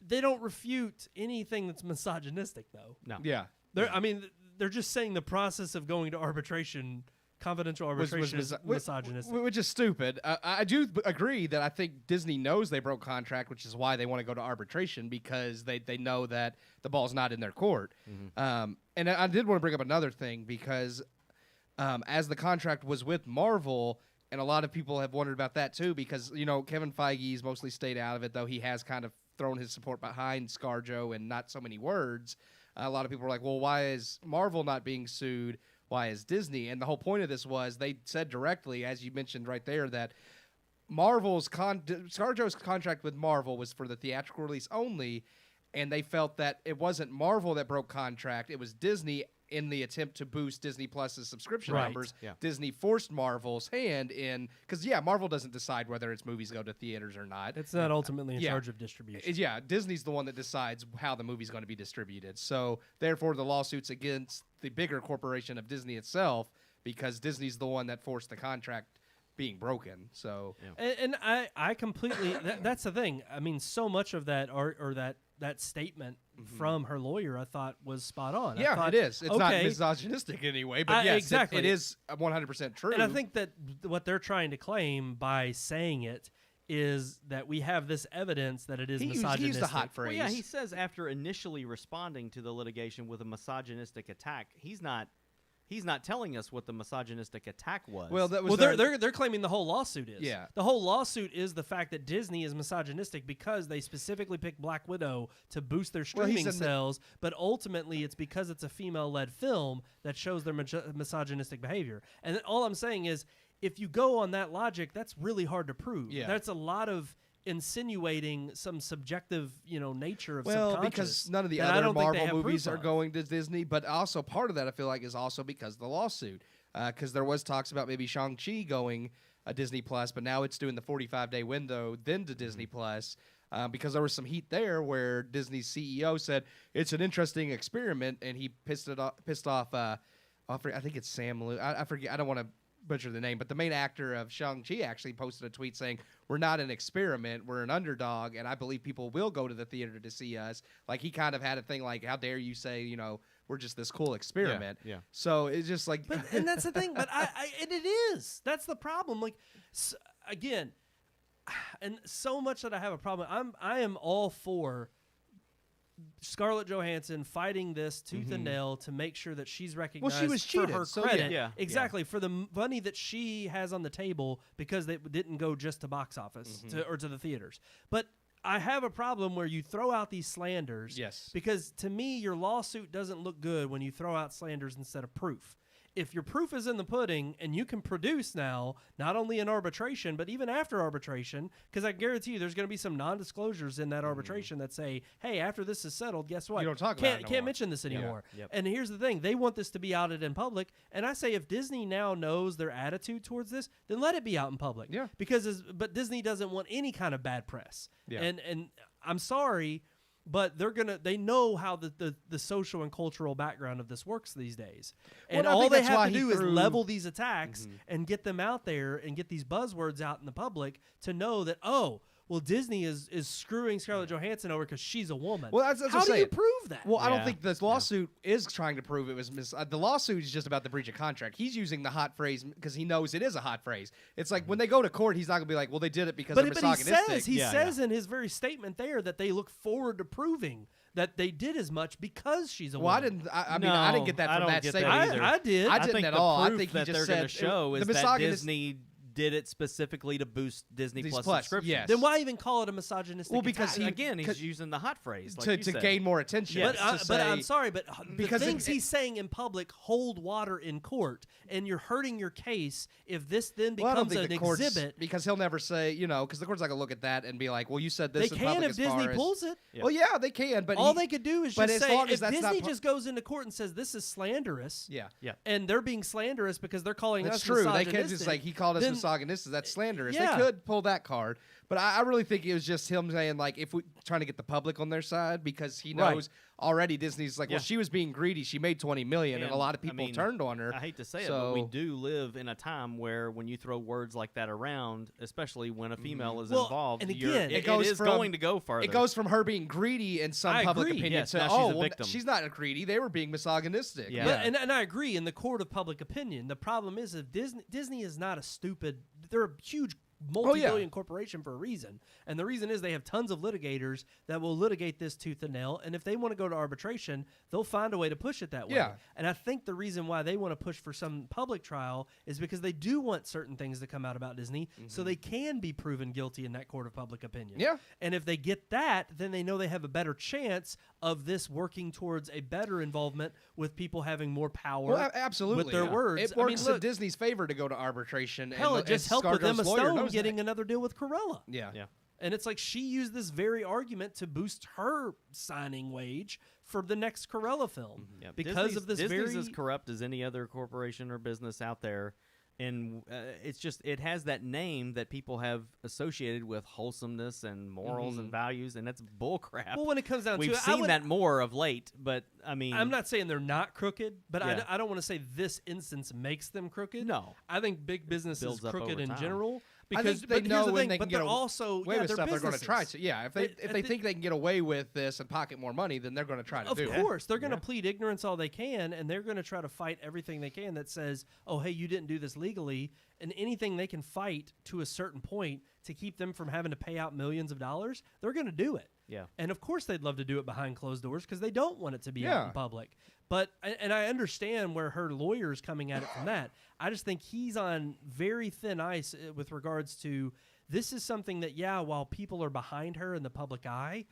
they don't refute anything that's misogynistic, though. No. Yeah. They're just saying the process of going to arbitration, confidential arbitration, is misogynistic. Which is stupid. I do agree that I think Disney knows they broke contract, which is why they want to go to arbitration, because they know that the ball's not in their court. And I did want to bring up another thing, because as the contract was with Marvel, and a lot of people have wondered about that too, because Kevin Feige's mostly stayed out of it, though he has kind of thrown his support behind ScarJo and not so many words. A lot of people are like, well, why is Marvel not being sued? Why is Disney? And the whole point of this was they said directly, as you mentioned right there, that ScarJo's contract with Marvel was for the theatrical release only, and they felt that it wasn't Marvel that broke contract, it was Disney in the attempt to boost Disney Plus's subscription numbers. Yeah. Disney forced Marvel's hand in, because Marvel doesn't decide whether its movies go to theaters or not. It's not ultimately in Yeah. charge of distribution. Disney's the one that decides how the movie's going to be distributed. So therefore, the lawsuit's against the bigger corporation of Disney itself, because Disney's the one that forced the contract being broken. So And I completely that's the thing. I mean, so much of that or that statement from her lawyer I thought was spot on. yeah, I thought, it is. It's not okay, misogynistic anyway, but yes, exactly. it is 100% true. And I think that what they're trying to claim by saying it is that we have this evidence that it is misogynistic. He used the hot phrase. Well, yeah, he says after initially responding to the litigation with a misogynistic attack, he's not telling us what the misogynistic attack was. Well, that was they're claiming the whole lawsuit is. Yeah. The whole lawsuit is the fact that Disney is misogynistic because they specifically picked Black Widow to boost their streaming sales, but ultimately it's because it's a female-led film that shows their misogynistic behavior. And then all I'm saying is, if you go on that logic, that's really hard to prove. Yeah. That's a lot of insinuating some subjective, nature of well, subconscious. because none of the that I other don't think they Marvel have movies proof are of. going to Disney, but also part of that I feel like is also because of the lawsuit. Because there was talks about maybe Shang-Chi going Disney Plus, but now it's doing the 45-day window then to Disney Plus. Because there was some heat there where Disney's CEO said it's an interesting experiment, and he pissed off. I think it's Sam Liu. I forget. I don't want to butcher the name, but the main actor of Shang-Chi actually posted a tweet saying, "We're not an experiment, we're an underdog, and I believe people will go to the theater to see us." Like, he kind of had a thing like, "How dare you say, we're just this cool experiment?" Yeah. So it's just like, And that's the thing. But and it is. That's the problem. Like, again, and so much that I have a problem. I am all for Scarlett Johansson fighting this tooth and nail to make sure that she's recognized she was cheated, for her so credit. yeah. Exactly. For the money that she has on the table because they didn't go just to box office or to the theaters. But I have a problem where you throw out these slanders. Yes. Because to me, your lawsuit doesn't look good when you throw out slanders instead of proof. If your proof is in the pudding and you can produce now, not only in arbitration, but even after arbitration, because I guarantee you there's going to be some non-disclosures in that arbitration that say, hey, after this is settled, guess what? You don't talk about it no Can't more. mention this anymore. Yep. And here's the thing. They want this to be outed in public. And I say if Disney now knows their attitude towards this, then let it be out in public. Yeah. But Disney doesn't want any kind of bad press. Yeah. And I'm sorry, but they know how the social and cultural background of this works these days. And I all think they that's why have to he do is threw- level these attacks and get them out there and get these buzzwords out in the public to know that, oh, well, Disney is screwing Scarlett Johansson over because she's a woman. Well, that's how what I'm do you saying. prove that? Well, I don't Yeah. think this lawsuit is trying to prove it was the lawsuit is just about the breach of contract. He's using the hot phrase because he knows it is a hot phrase. It's like when they go to court, he's not going to be like, well, they did it because they're But misogynistic. he says in his very statement there that they look forward to proving that they did as much because she's a Well, woman. I mean, I didn't get that I from don't that get statement that either. either. I did. I I didn't think at the all. I proof think he that just they're said going to show the is that misogynist- Disney did it specifically to boost Disney Disney Plus Plus, subscription. yes. Then why even call it a misogynistic Well, because attack? Again, he's 'cause- using the hot phrase like to you said. gain more attention. Yes. But I'm sorry, but Because the things it- he's saying in public hold water in court, and you're hurting your case if this then Well, I don't becomes think an the court's, exhibit. because he'll never say, because the court's not going to look at that and be like, well, you said They this in can public if as Disney far as- pulls it. Yeah. Well, yeah, they can, but All they could do is but just as say, long as if that's not Disney par- just goes into court and says this is slanderous, Yeah. Yeah. and they're being slanderous because they're calling That's us true. They misogynistic, can't just like he called us then- misogynistic. That's slanderous. Yeah. They could pull that card, but I really think it was just him saying like if we trying to get the public on their side because he Right. knows already Disney's like, Yeah. well, she was being greedy. She made $20 million, and a lot of people turned on her. I hate to say it, but we So- do live in a time where when you throw words like that around, especially when a female is Well, involved, and you're- again, it goes is from- going to go further. It goes from her being greedy in some I public agree. opinion Yes, to now she's a well, victim. she's not greedy. They were being misogynistic. Yeah. But, and I agree in the court of public opinion. The problem is if Disney is not a stupid. They're a huge multi-billion corporation for a reason, and the reason is they have tons of litigators that will litigate this tooth and nail. And if they want to go to arbitration, they'll find a way to push it that way. Yeah. And I think the reason why they want to push for some public trial is because they do want certain things to come out about Disney, so they can be proven guilty in that court of public opinion. Yeah. And if they get that, then they know they have a better chance of this working towards a better involvement with people having more power. Well, absolutely. with their words. It I mean, works look, in Disney's favor to go to arbitration. Hell, and, it just and helped with ScarJo's Emma lawyer Stone knows getting that. another deal with Cruella. Yeah. Yeah. And it's like she used this very argument to boost her signing wage for the next Cruella film Yeah, because Disney's- of this Disney's very as corrupt as any other corporation or business out there. And it's just, it has that name that people have associated with wholesomeness and morals and values, and that's bullcrap. Well, when it comes down We've to it, seen that more of late, but I mean, I'm not saying they're not crooked, but Yeah. I don't want to say this instance makes them crooked. No. I think big business is Builds up crooked over in time. general. I Because think they know here's the when thing, they can but get they're also away with they're stuff, they're going to try businesses. to. Yeah, if they think they can get away with this and pocket more money, then they're going to try to do it. Of course, they're going to plead ignorance all they can, and they're going to try to fight everything they can that says, "Oh, hey, you didn't do this legally," and anything they can fight to a certain point to keep them from having to pay out millions of dollars, they're going to do it. Yeah. And of course, they'd love to do it behind closed doors because they don't want it to be out Yeah. in public. But and I understand where her lawyer's coming at it from that. I just think he's on very thin ice with regards to this is something that, while people are behind her in the public eye,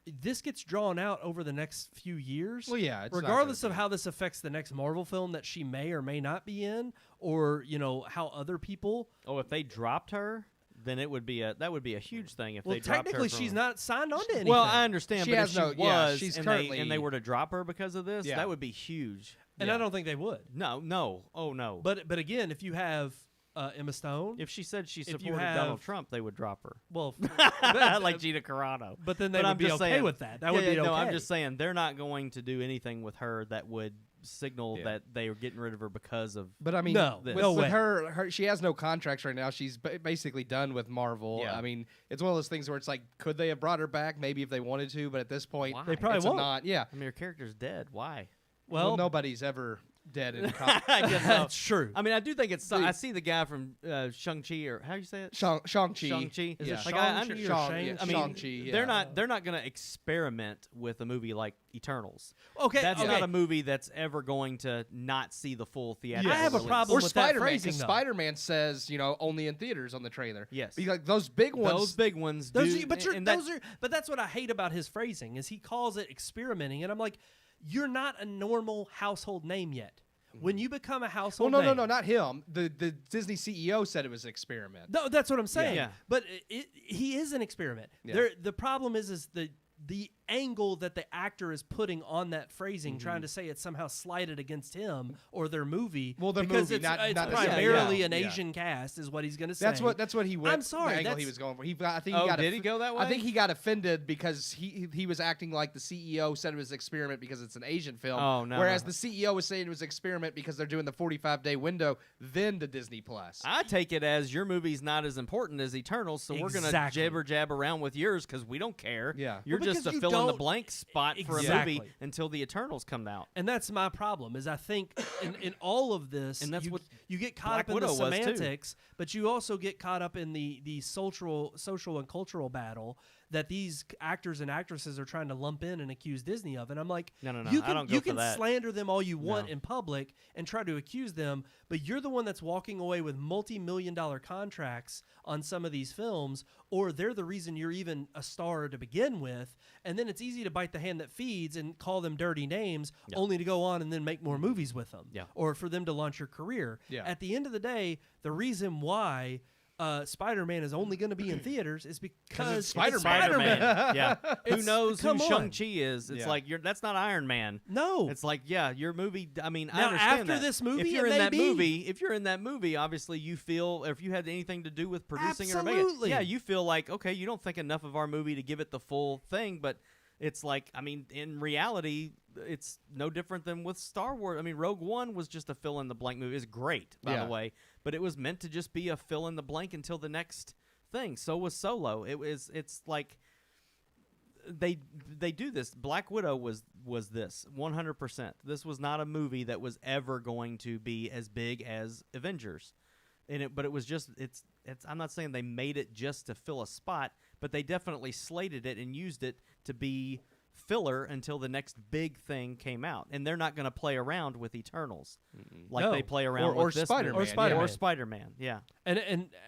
this gets drawn out over the next few years. Well, yeah, it's not regardless gonna of be- how this affects the next Marvel film that she may or may not be in, or how other people. Oh, if they dropped her, then that would be a huge thing. If Well, they dropped her technically, from- she's not signed on to anything. Well, I understand, She but has if she no- yeah, was, she's and currently- they were to drop her because of this, Yeah. that would be huge. and I don't think they would. No, oh no. But again, if you have Emma Stone, if she said she if you supported have- Donald Trump, they would drop her. well, Like Gina Carano. but then they But would I'm be just okay saying- with that. That Yeah, would be yeah, okay. No, I'm just saying they're not going to do anything with her that would signal Yeah. that they are getting rid of her because of. But I mean, No, with, no with way. her, she has no contracts right now. She's basically done with Marvel. Yeah. I mean, it's one of those things where it's like, could they have brought her back? Maybe if they wanted to, but at this point, Why? They probably it's a won't. non. Yeah. I mean, her character's dead. Why? Well, nobody's ever dead in comics. I guess so. that's true. I mean, I do think it's. I see the guy from Shang-Chi, or how do you say it? Shang-Chi. Shang-Chi. Is Yeah. it Like, Shang-Chi or Shang- Shang-Chi? Shang-Chi, yeah. They're not going to experiment with a movie like Eternals. Okay, That's okay. not a movie that's ever going to not see the full theatrical I have a release. problem Or with that Spider-Man, phrasing, because though. Spider-Man says, only in theaters on the trailer. Yes. Because like, those big ones. Those big ones Those do. are, but and that- but that's what I hate about his phrasing is he calls it experimenting, and I'm like, you're not a normal household name yet. When you become a well, household no, name, not him. The Disney CEO said it was an experiment. No, that's what I'm saying. Yeah. But he is an experiment. Yeah. The problem is the angle that the actor is putting on that phrasing, Mm-hmm. trying to say it's somehow slighted against him or their movie. Well, their because movie, it's, not it's the- primarily yeah, an yeah. Asian cast, is what he's going to say. That's what he went. I'm sorry, the angle he that's- was going for. I think Oh, he got did he go that way? I think he got offended because he was acting like the CEO said it was an experiment because it's an Asian film. Oh, no, Whereas no. the CEO was saying it was an experiment because they're doing the 45-day window, then to Disney Plus. I take it as your movie's not as important as Eternals, so we're going to Exactly. jibber jab around with yours because we don't care. Yeah. You're Well, just because a you fill in the don't- blank spot for a Exactly. movie until the Eternals come out. And that's my problem. Is I think in all of this, And that's what you get caught Black up in Widow the was, too. semantics, but you also get caught up in the social and cultural battle that these actors and actresses are trying to lump in and accuse Disney of. And I'm like, No, you I can, don't go you for can that. slander them all you want No. in public and try to accuse them, but you're the one that's walking away with multi-million-dollar contracts on some of these films, or they're the reason you're even a star to begin with. And then it's easy to bite the hand that feeds and call them dirty names, only to go on and then make more movies with them, Yeah. or for them to launch your career. Yeah. At the end of the day, the reason why Spider-Man is only going to be in theaters is because it's Spider-Man. Spider-Man. Yeah. Who It's- knows who come on. Shang-Chi is? It's Yeah. like that's not Iron Man. No. It's like, yeah, your movie. I mean, I Now, understand after that. this movie, if you're it in may that be. movie, if you're in that movie, obviously you feel, if you had anything to do with producing or making it, Absolutely. yeah, you feel like, okay, you don't think enough of our movie to give it the full thing, but it's like, I mean, in reality, it's no different than with Star Wars. I mean, Rogue One was just a fill in the blank movie. It's great, by Yeah. the way, but it was meant to just be a fill in the blank until the next thing. So was Solo. It's like they do this. Black Widow was this 100%. This was not a movie that was ever going to be as big as Avengers. But it was just it's I'm not saying they made it just to fill a spot, but they definitely slated it and used it to be filler until the next big thing came out. And they're not going to play around with Eternals like No. they play around Or with this Spider-Man, movie. Or Spider-Man. Or Spider-Man, yeah. And I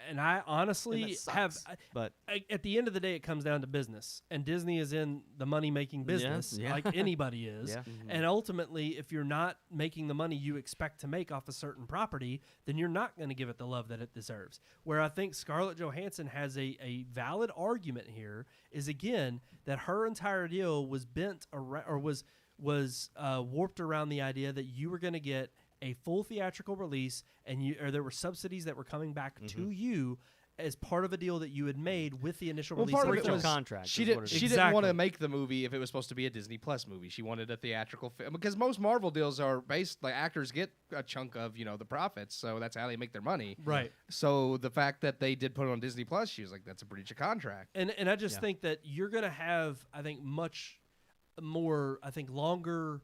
And honestly it have sucks, but at the end of the day, it comes down to business, and Disney is in the money-making business, yeah. like anybody is. Yeah. And ultimately, if you're not making the money you expect to make off a certain property, then you're not going to give it the love that it deserves. Where I think Scarlett Johansson has a valid argument here is, again, that her entire deal was bent around, or was warped around the idea that you were going to get a full theatrical release, and there were subsidies that were coming back to you as part of a deal that you had made with the initial release. Part of of the it film. was contract. She is didn't. what it She is. didn't want Exactly. to make the movie if it was supposed to be a Disney Plus movie. She wanted a theatrical film because most Marvel deals are based like actors get a chunk of the profits, so that's how they make their money. Right. So the fact that they did put it on Disney Plus, she was like, "That's a breach of contract." And I just think that you're going to have, I think, much more, longer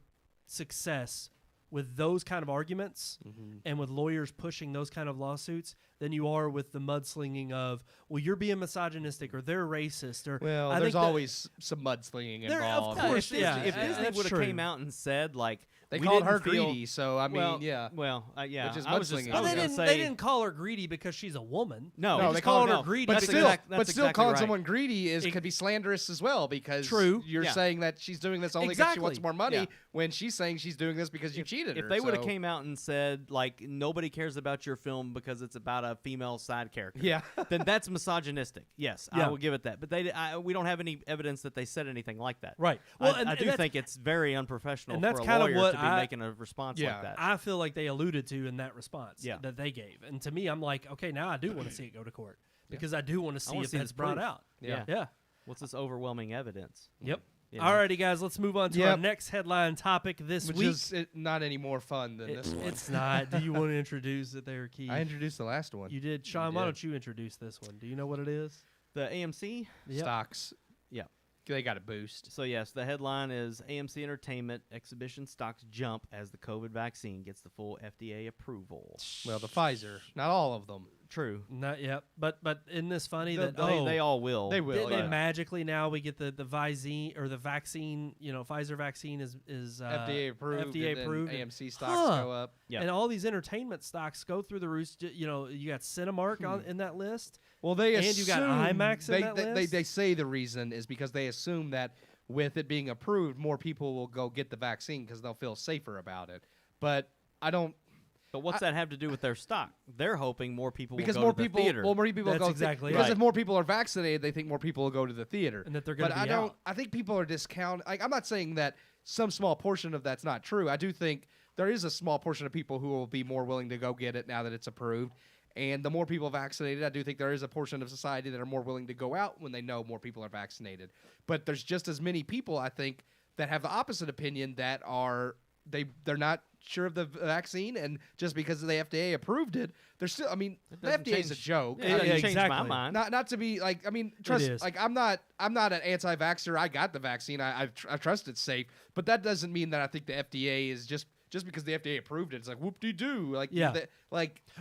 success with those kind of arguments and with lawyers pushing those kind of lawsuits than you are with the mudslinging of, well, you're being misogynistic or they're racist or. Well, I there's think that- always some mudslinging There- of involved. course, if, yeah, if Disney that's would have true. came out and said like They we called didn't her feel- greedy, so I mean, well, yeah. Well, yeah. Which is I was just, mudslinging. I Well, was they gonna didn't. say They didn't call her greedy because she's a woman. No, they No, just they called called her no, greedy. but That's still, exact- but that's still exactly calling right. someone greedy It- could be slanderous as well because True. you're Yeah. saying that she's doing this only because she wants Exactly. more money Yeah. when she's saying she's doing this because you cheated her. If they would have so- came out and said like nobody cares about your film because it's about a female side character, yeah, then that's misogynistic. Yes, Yeah. I will give it that. But we don't have any evidence that they said anything like that. Right. Well, I and do that's- think it's very unprofessional and that's for a kind of lawyer what to be I- making a response Yeah. like that. I feel like they alluded to in that response Yeah. that they gave. And to me, I'm like, okay, now I do want to see it go to court because I do want to see wanna if see that's the brought proof. out. Yeah. Yeah. What's this overwhelming evidence? Yep. You know? Alrighty, guys, let's move on to our Yep. next headline topic this which week. is not any more fun than this one. It's not. Do you want to introduce it there, Keith? I introduced the last one. You did. Sean, why did. don't you introduce this one? Do you know what it is? The AMC. Yep. Stocks. Yeah. They got a boost. So yes, the headline is AMC Entertainment exhibition stocks jump as the COVID vaccine gets the full FDA approval. Well, the Pfizer, not all of them. True. Not yet. But isn't this funny They, that they all will. They will. didn't yeah. it magically now we get the vaccine or the vaccine, Pfizer vaccine is FDA approved. FDA and then approved. AMC stocks Huh. go up. Yeah. And all these entertainment stocks go through the roof. You got Cinemark on in that list. Well, they And you got assume- IMAX in they, that they, list? They say the reason is because they assume that with it being approved, more people will go get the vaccine because they'll feel safer about it. But I don't But what's that have to do with their stock? They're hoping more people because will go more to the people. theater. Well, more people That's go exactly because right. if more people are vaccinated, they think more people will go to the theater. And that they're gonna But I be don't. out. I think people are discounting. Like, I'm not saying that some small portion of that's not true. I do think there is a small portion of people who will be more willing to go get it now that it's approved. And the more people vaccinated, I do think there is a portion of society that are more willing to go out when they know more people are vaccinated. But there's just as many people, I think, that have the opposite opinion that they're not sure of the vaccine, and just because the FDA approved it, they're still. I mean, the doesn't FDA is a change- joke. Yeah, I it mean, doesn't change my exactly. mind. not to be like, I mean, trust, is. like I'm not an anti-vaxxer. I got the vaccine. I trust it's safe, but that doesn't mean that I think the FDA is just because the FDA approved it. It's like whoop-de-doo. Like, Yeah.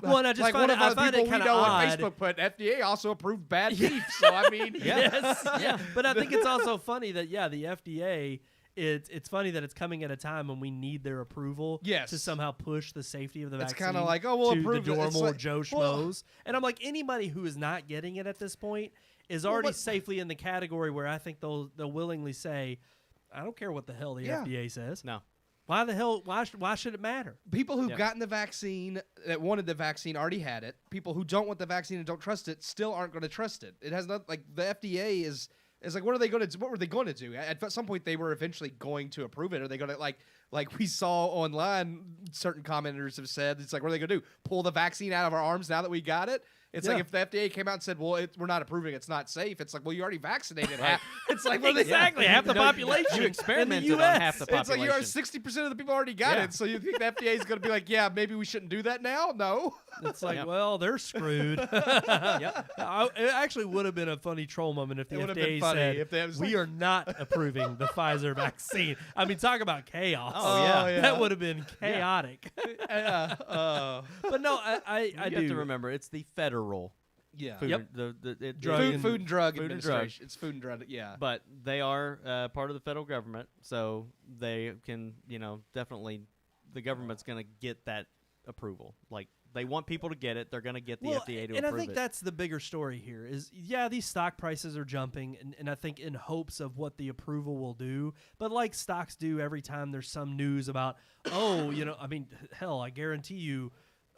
Well, and I just like find one it- of I the find it people we kinda know on odd. Facebook put FDA also approved bad beef. So I mean, Yes. Yeah. But I think it's also funny that the FDA. It's funny that it's coming at a time when we need their approval Yes. to somehow push the safety of the It's vaccine. kinda like, oh, we'll to approve the it. It's normal like- Joe well- schmoes, and I'm like, anybody who is not getting it at this point is already but- safely in the category where I think they'll willingly say, I don't care what the hell the Yeah. FDA says. No. Why the hell? Why should it matter? people who've Yeah. gotten the vaccine that wanted the vaccine already had it. People who don't want the vaccine and don't trust it still aren't going to trust it. It has not like the FDA is like, what are they going to do? What were they going to do? At some point, they were eventually going to approve it. Are they going to like we saw online? Certain commenters have said it's like, what are they going to do? Pull the vaccine out of our arms now that we got it? It's Yeah. like if the FDA came out and said, well, we're not approving, it's not safe. It's like, well, you already vaccinated. Right. It's like, well, Exactly, half the No, population You in experimented the on US. half the It's population. like you are 60% of the people already got Yeah. it. So you think the FDA is going to be like, yeah, maybe we shouldn't do that now? No. It's like, Yep. well, they're screwed. It actually would have been a funny troll moment if the It would have FDA been funny said, if they was we like- are not approving the Pfizer vaccine. I mean, talk about chaos. Oh, yeah. yeah. That would have been chaotic. But no, I you do. have to remember, it's the federal Yeah. food. Yep. Drug Food and Drug Food and Administration. It's Food and Drug. Yeah. But they are part of the federal government, so they can, definitely, the government's going to get that approval. Like, they want people to get it. They're going to get the FDA to and approve I think it. that's the bigger story here is, these stock prices are jumping, and I think in hopes of what the approval will do. But like stocks do every time there's some news about, I mean, hell, I guarantee you,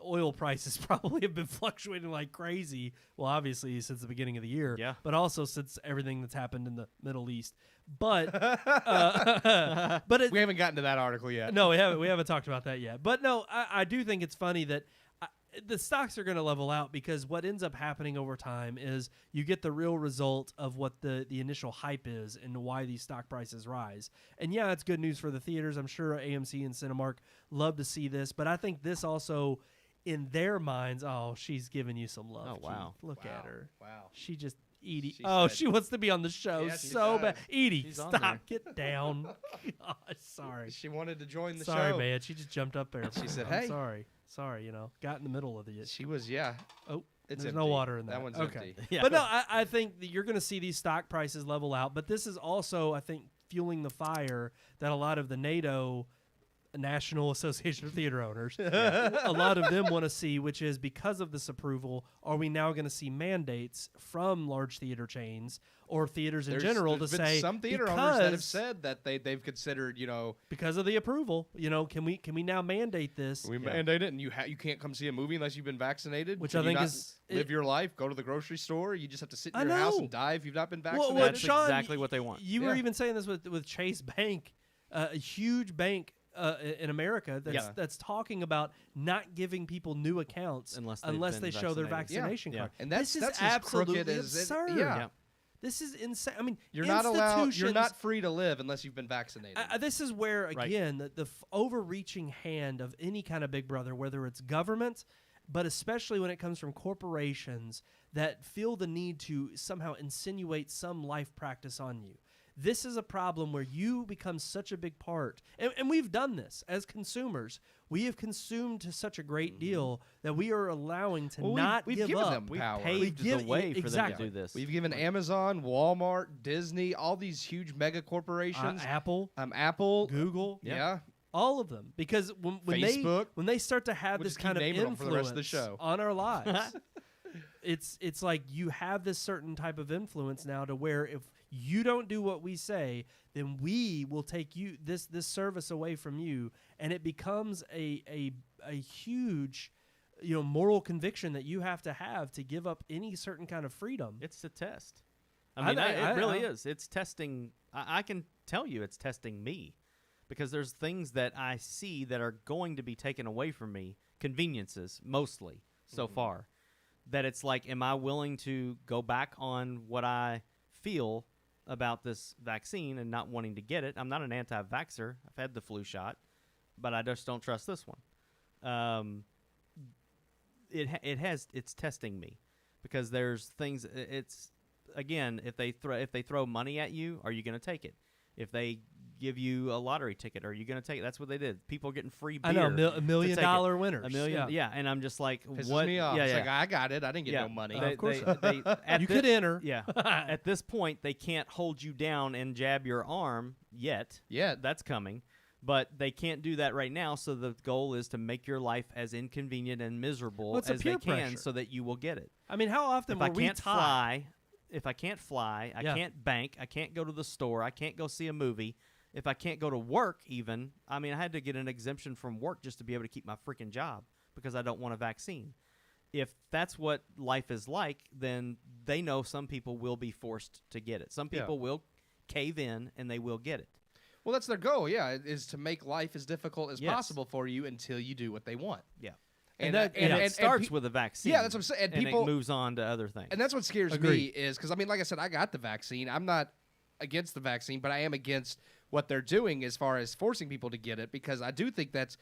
oil prices probably have been fluctuating like crazy. Well, obviously since the beginning of the year, Yeah. but also since everything that's happened in the Middle East. But but We haven't gotten to that article yet. no, we haven't talked about that yet. But no, I do think it's funny that the stocks are going to level out, because what ends up happening over time is you get the real result of what the initial hype is and why these stock prices rise. And yeah, it's good news for the theaters. I'm sure AMC and Cinemark love to see this, but I think this also, in their minds, oh, she's giving you some love. Oh, wow. Keith. Look at her. Wow. She just Edie. She Oh, said- she wants to be on the show Yeah, she so does. bad. Edie, She's on there. stop. Get down. Gosh, sorry. She wanted to join the Sorry, show. man. She just jumped up there. She said, I'm "Hey." Sorry, got in the middle of the. She was, yeah. Oh, It's there's no empty. water in that. That one's okay. empty. Yeah. But no, I think that you're going to see these stock prices level out. But this is also, I think, fueling the fire that a lot of the NATO, National Association of Theater Owners, a lot of them want to see, which is, because of this approval, are we now going to see mandates from large theater chains or theaters in general there's to been say, some theater because, owners that have said that they've considered, because of the approval, can we now mandate this? we mandate it, and you can't come see a movie unless you've been vaccinated. Which Can I you think not is- live your life, go to the grocery store. You just have to sit I in your house know. and die if you've not been Well, vaccinated. That's Sean, exactly what they want. You were Yeah. even saying this with Chase Bank, a huge bank in America that's talking about not giving people new accounts Unless unless they've they been show their vaccinated. vaccination Yeah. card. And that's this is as crooked absolutely as it- absurd. yeah. This is insane. I mean, You're not allowed. You're institutions- not free to live unless you've been vaccinated. This is where, Right. again, the overreaching hand of any kind of big brother, whether it's government, but especially when it comes from corporations that feel the need to somehow insinuate some life practice on you. This is a problem where you become such a big part. And we've done this as consumers. We have consumed to such a great deal that we are allowing to Well, not we've give given up. them We've power. paved give- the way for exactly. them to do this. We've given Amazon, Walmart, Disney, all these huge mega corporations. Apple, Apple, Google, yeah. all of them, because when Facebook. they start to have We'll this just keep kind of naming them for the rest of the influence show. on our lives, it's like you have this certain type of influence now to where if you don't do what we say, then we will take you this service away from you, and it becomes a huge moral conviction that you have to give up any certain kind of freedom. It's a test. I I mean, think- it really is. It's testing. I can tell you it's testing me, because there's things that I see that are going to be taken away from me, conveniences mostly so far, that it's like, am I willing to go back on what I feel about this vaccine and not wanting to get it? I'm not an anti-vaxxer. I've had the flu shot, but I just don't trust this one. It's testing me, because there's things. It's, again, if they throw money at you, are you going to take it? If they give you a lottery ticket, are you going to take it? That's what they did. People are getting free beer. I know, $1 to million take it. winners. $1 million, yeah. And I'm just like, Pisses what? me off. Yeah, It's yeah. like, I got it. I didn't get Yeah. no money. They- Of course they- at You thi- could enter. Yeah. At this point, they can't hold you down and jab your arm yet. Yeah. That's coming. But they can't do that right now, so the goal is to make your life as inconvenient and miserable Well, it's a as they peer can, pressure. so that you will get it. I mean, how often If were I we can't taught? fly, I Yeah. can't bank, I can't go to the store, I can't go see a movie. If I can't go to work, even, I mean, I had to get an exemption from work just to be able to keep my freaking job because I don't want a vaccine. If that's what life is like, then they know some people will be forced to get it. Some Yeah. people will cave in and they will get it. Well, that's their goal. Yeah, is to make life as difficult as Yes. possible for you until you do what they want. Yeah. And And it starts with a vaccine. Yeah, that's what I'm saying. And people- it moves on to other things. And that's what scares me Agreed. is because, I mean, like I said, I got the vaccine. I'm not against the vaccine, but I am against what they're doing as far as forcing people to get it, because I do think that's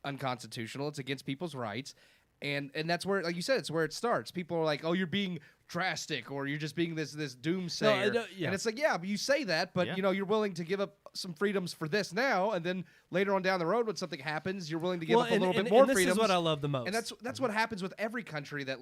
unconstitutional. It's against people's rights. And that's where, like you said, it's where it starts. People are like, oh, you're being drastic, or you're just being this doomsayer. yeah. And it's like, yeah, but you say that, but, Yeah. you're willing to give up some freedoms for this now, and then later on down the road when something happens, you're willing to give up a little bit more and this freedoms. is what I love the most. And that's what happens with every country that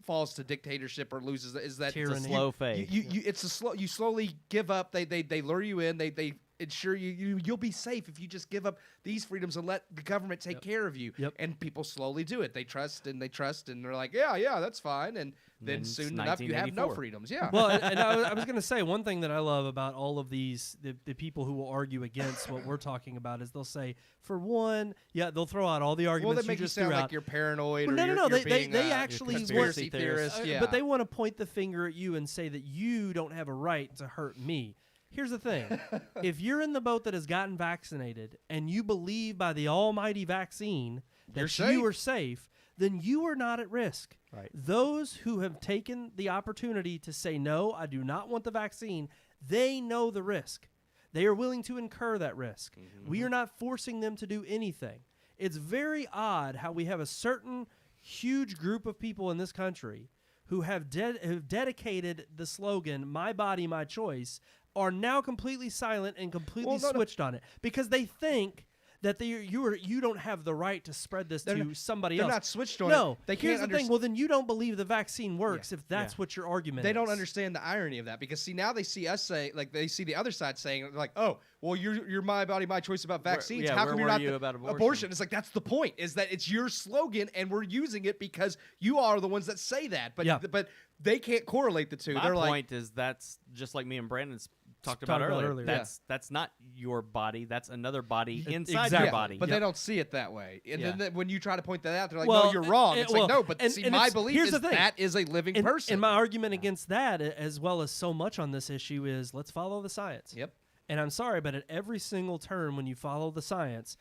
falls to dictatorship or loses, is that Tyranny. It's a slow fade. it's a slow. You slowly give up. They lure you in. They ensure you'll be safe if you just give up these freedoms and let the government take care of you. And people slowly do it. They trust, and they're like, yeah, that's fine. And then soon enough, you have no freedoms. Yeah. Well, and I was going to say, one thing that I love about all of these, the people who will argue against what we're talking about, is they'll say, for one, they'll throw out all the arguments. Well, that makes you sound like you're paranoid. Well, or no. You're being, they actually conspiracy theorists. But they want to point the finger at you and say that you don't have a right to hurt me. Here's the thing. If you're in the boat that has gotten vaccinated and you believe by the almighty vaccine that you are safe, then you are not at risk. Right. Those who have taken the opportunity to say, no, I do not want the vaccine, they know the risk. They are willing to incur that risk. Mm-hmm. We are not forcing them to do anything. It's very odd how we have a certain huge group of people in this country who have dedicated the slogan, my body, my choice, are now completely silent and completely switched on it because they think that you don't have the right to spread this to somebody else. They're not switched on it. They here's the thing. Well, then you don't believe the vaccine works if that's what your argument is. They don't understand the irony of that because, see, now they see us say, like, they see the other side saying, like, oh, well, you're my body, my choice about vaccines. How come you're not about abortion? It's like, that's the point, is that it's your slogan and we're using it because you are the ones that say that. But they can't correlate the two. My point is that's just like me and Brandon talked about earlier. That's not your body. That's another body inside your body. But they don't see it that way. And then when you try to point that out, they're like, no, you're wrong. It's like, no, but see, my belief is that is a living person. And my argument against that, as well as so much on this issue, is let's follow the science. Yep. And I'm sorry, but at every single turn when you follow the science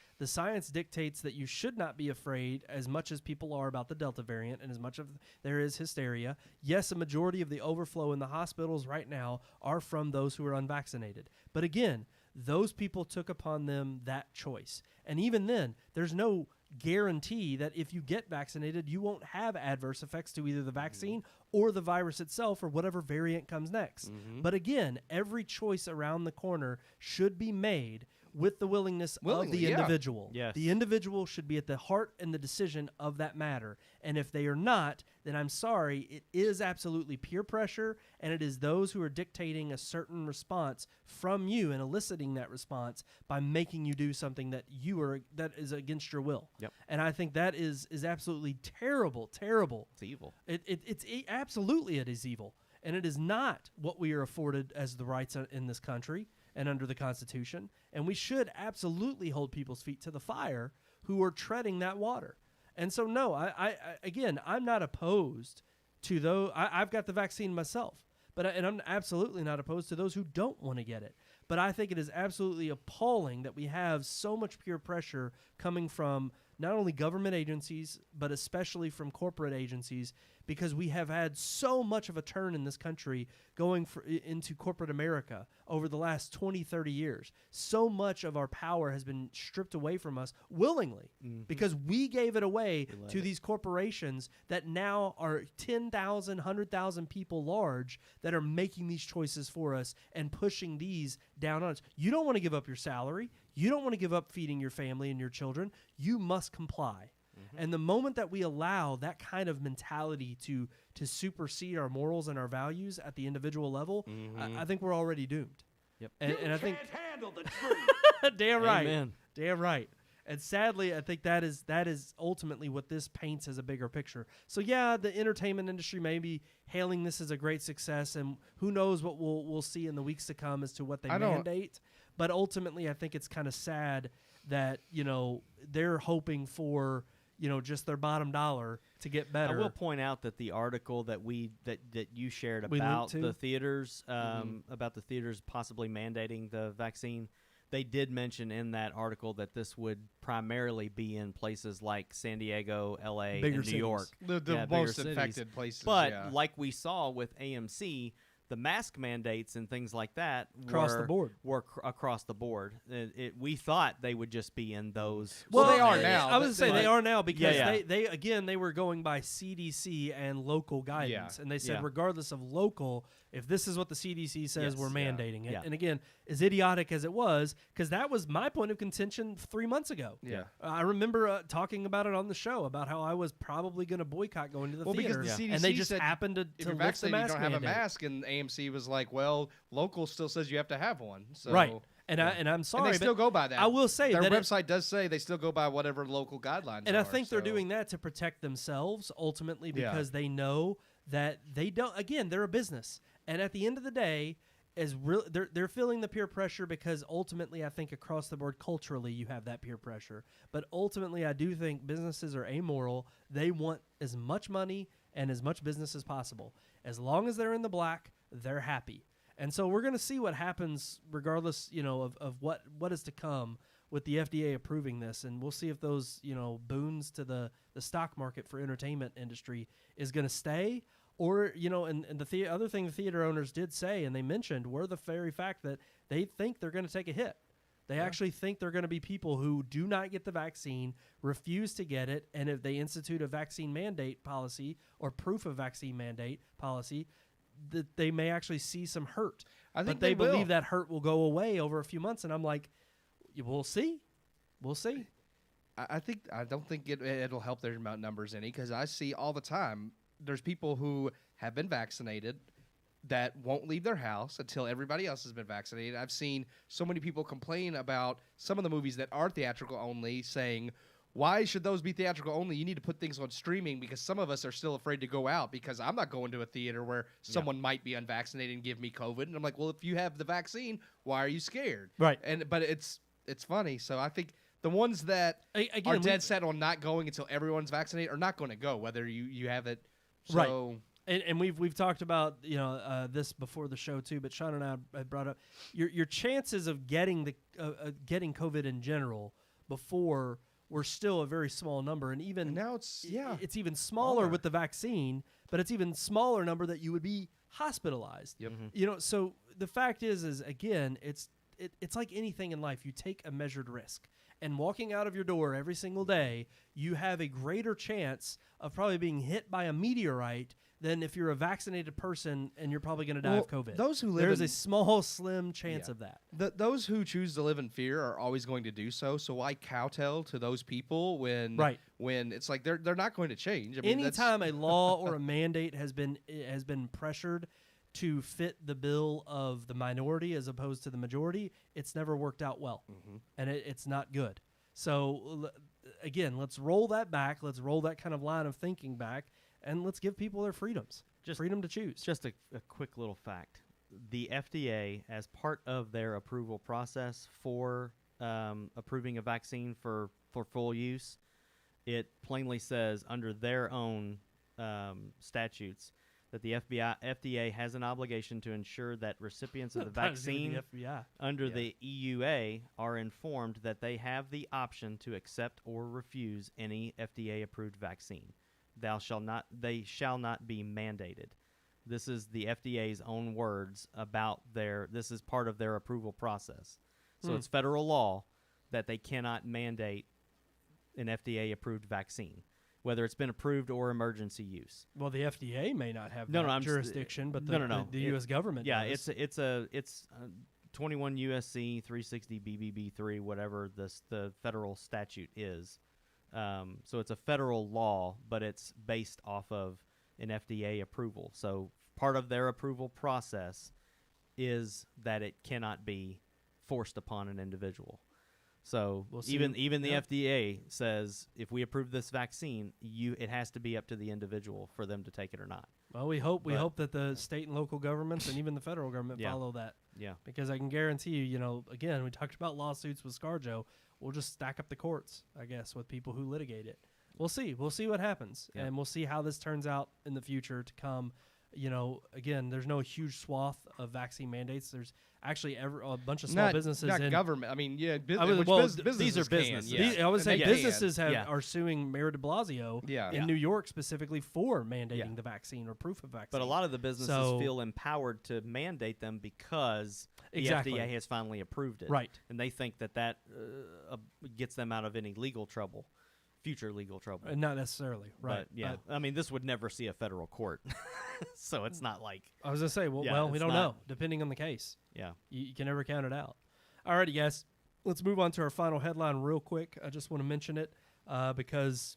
dictates that you should not be afraid as much as people are about the Delta variant and as much of there is hysteria. Yes, a majority of the overflow in the hospitals right now are from those who are unvaccinated. But again, those people took upon them that choice. And even then, there's no guarantee that if you get vaccinated, you won't have adverse effects to either the vaccine or the virus itself or whatever variant comes next. Mm-hmm. But again, every choice around the corner should be made with the willingness of the individual. Yes. The individual should be at the heart and the decision of that matter. And if they are not, then I'm sorry, it is absolutely peer pressure, and it is those who are dictating a certain response from you and eliciting that response by making you do something that is against your will. Yep. And I think that is absolutely terrible. It's evil. It's absolutely it is evil. And it is not what we are afforded as the rights in this country and under the Constitution. And we should absolutely hold people's feet to the fire who are treading that water. And so, no, I'm not opposed to those. I've got the vaccine myself, and I'm absolutely not opposed to those who don't want to get it. But I think it is absolutely appalling that we have so much peer pressure coming from not only government agencies, but especially from corporate agencies, because we have had so much of a turn in this country going into corporate America over the last 20, 30 years. So much of our power has been stripped away from us willingly because we gave it away to these corporations that now are 10,000, 100,000 people large that are making these choices for us and pushing these down on us. You don't want to give up your salary. You don't want to give up feeding your family and your children. You must comply. And the moment that we allow that kind of mentality to supersede our morals and our values at the individual level, I think we're already doomed. Yep. And I think handle the truth. Damn right. Amen. Damn right. And sadly, I think that is ultimately what this paints as a bigger picture. So yeah, the entertainment industry may be hailing this as a great success, and who knows what we'll see in the weeks to come as to what they mandate. But ultimately, I think it's kind of sad that they're hoping for just their bottom dollar to get better. I will point out that the article that you shared about the theaters, about the theaters possibly mandating the vaccine, they did mention in that article that this would primarily be in places like San Diego, L.A., and New York. The most infected places. But like we saw with AMC, the mask mandates and things like that were across the board. We thought they would just be in those. Well, they are now. I was say they are now because they were going by CDC and local guidance, and they said regardless of local, if this is what the CDC says, we're mandating it. And again, as idiotic as it was, because that was my point of contention 3 months ago. Yeah, I remember talking about it on the show about how I was probably going to boycott going to the theater, because the CDC and they just said happened to if you're lift the vaccinated, mask you don't have mandate. a mask, and AMC was like, well, local still says you have to have one. So. Right. And I'm sorry, and they still but go by that. I will say their that website does say they still go by whatever local guidelines. And are, I think they're so. doing that to protect themselves ultimately because they know that they don't. Again, they're a business, and at the end of the day, they're feeling the peer pressure because ultimately, I think across the board culturally, you have that peer pressure. But ultimately, I do think businesses are amoral. They want as much money and as much business as possible. As long as they're in the black, they're happy. And so we're going to see what happens regardless, of what is to come with the FDA approving this. And we'll see if those, boons to the stock market for entertainment industry is going to stay or, and the other thing the theater owners did say, and they mentioned, were the very fact that they think they're going to take a hit. They actually think they're going to be people who do not get the vaccine, refuse to get it, and if they institute a vaccine mandate policy or proof of vaccine mandate policy, that they may actually see some hurt. But they believe that hurt will go away over a few months, and I'm like, we'll see. We'll see. I don't think it'll help their numbers any because I see all the time there's people who have been vaccinated that won't leave their house until everybody else has been vaccinated. I've seen so many people complain about some of the movies that are theatrical only, saying, why should those be theatrical only? You need to put things on streaming because some of us are still afraid to go out because I'm not going to a theater where someone might be unvaccinated and give me COVID. And I'm like, well, if you have the vaccine, why are you scared? Right. But it's funny. So I think the ones that are dead set on not going until everyone's vaccinated are not going to go, whether you have it. So Right. And we've talked about this before the show too, but Sean and I had brought up your chances of getting getting COVID in general before were still a very small number, and even now it's even smaller with the vaccine, but it's even smaller number that you would be hospitalized. Yep. Mm-hmm. So the fact is again, it's like anything in life. You take a measured risk. And walking out of your door every single day, you have a greater chance of probably being hit by a meteorite than if you're a vaccinated person and you're probably going to die of COVID. Those who live There's a small, slim chance of that. Those who choose to live in fear are always going to do so. So why kowtow to those people when it's like they're not going to change? I mean, anytime a law or a mandate has been pressured to fit the bill of the minority as opposed to the majority, it's never worked out well, and it's not good. So again, let's roll that back. Let's roll that kind of line of thinking back, and let's give people their freedoms, freedom to choose. Just a quick little fact. The FDA, as part of their approval process for approving a vaccine for full use, it plainly says under their own statutes that the FDA has an obligation to ensure that recipients of the vaccine under the EUA are informed that they have the option to accept or refuse any FDA-approved vaccine. They shall not be mandated. This is the FDA's own words about this is part of their approval process. So it's federal law that they cannot mandate an FDA-approved vaccine, whether it's been approved or emergency use. Well, the FDA may not have jurisdiction, but the U.S. government does. It's 21 USC 360 BBB3, whatever the federal statute is. So it's a federal law, but it's based off of an FDA approval. So part of their approval process is that it cannot be forced upon an individual. So even the FDA says if we approve this vaccine, it has to be up to the individual for them to take it or not. Well, we hope that the state and local governments and even the federal government follow that. Yeah. Because I can guarantee you, again, we talked about lawsuits with ScarJo. We'll just stack up the courts, I guess, with people who litigate it. We'll see. We'll see what happens, and we'll see how this turns out in the future to come. Again, there's no huge swath of vaccine mandates. There's actually a bunch of small businesses. Not government. I mean, businesses these are businesses. Can. I would say businesses are suing Mayor de Blasio in New York specifically for mandating the vaccine or proof of vaccine. But a lot of the businesses feel empowered to mandate them because the FDA has finally approved it. Right. And they think that gets them out of any legal trouble. Future legal trouble. Not necessarily, right? But, I mean, this would never see a federal court, so it's not like. I was gonna say, we don't know, depending on the case. Yeah, you can never count it out. Alrighty, guys, let's move on to our final headline real quick. I just want to mention it because,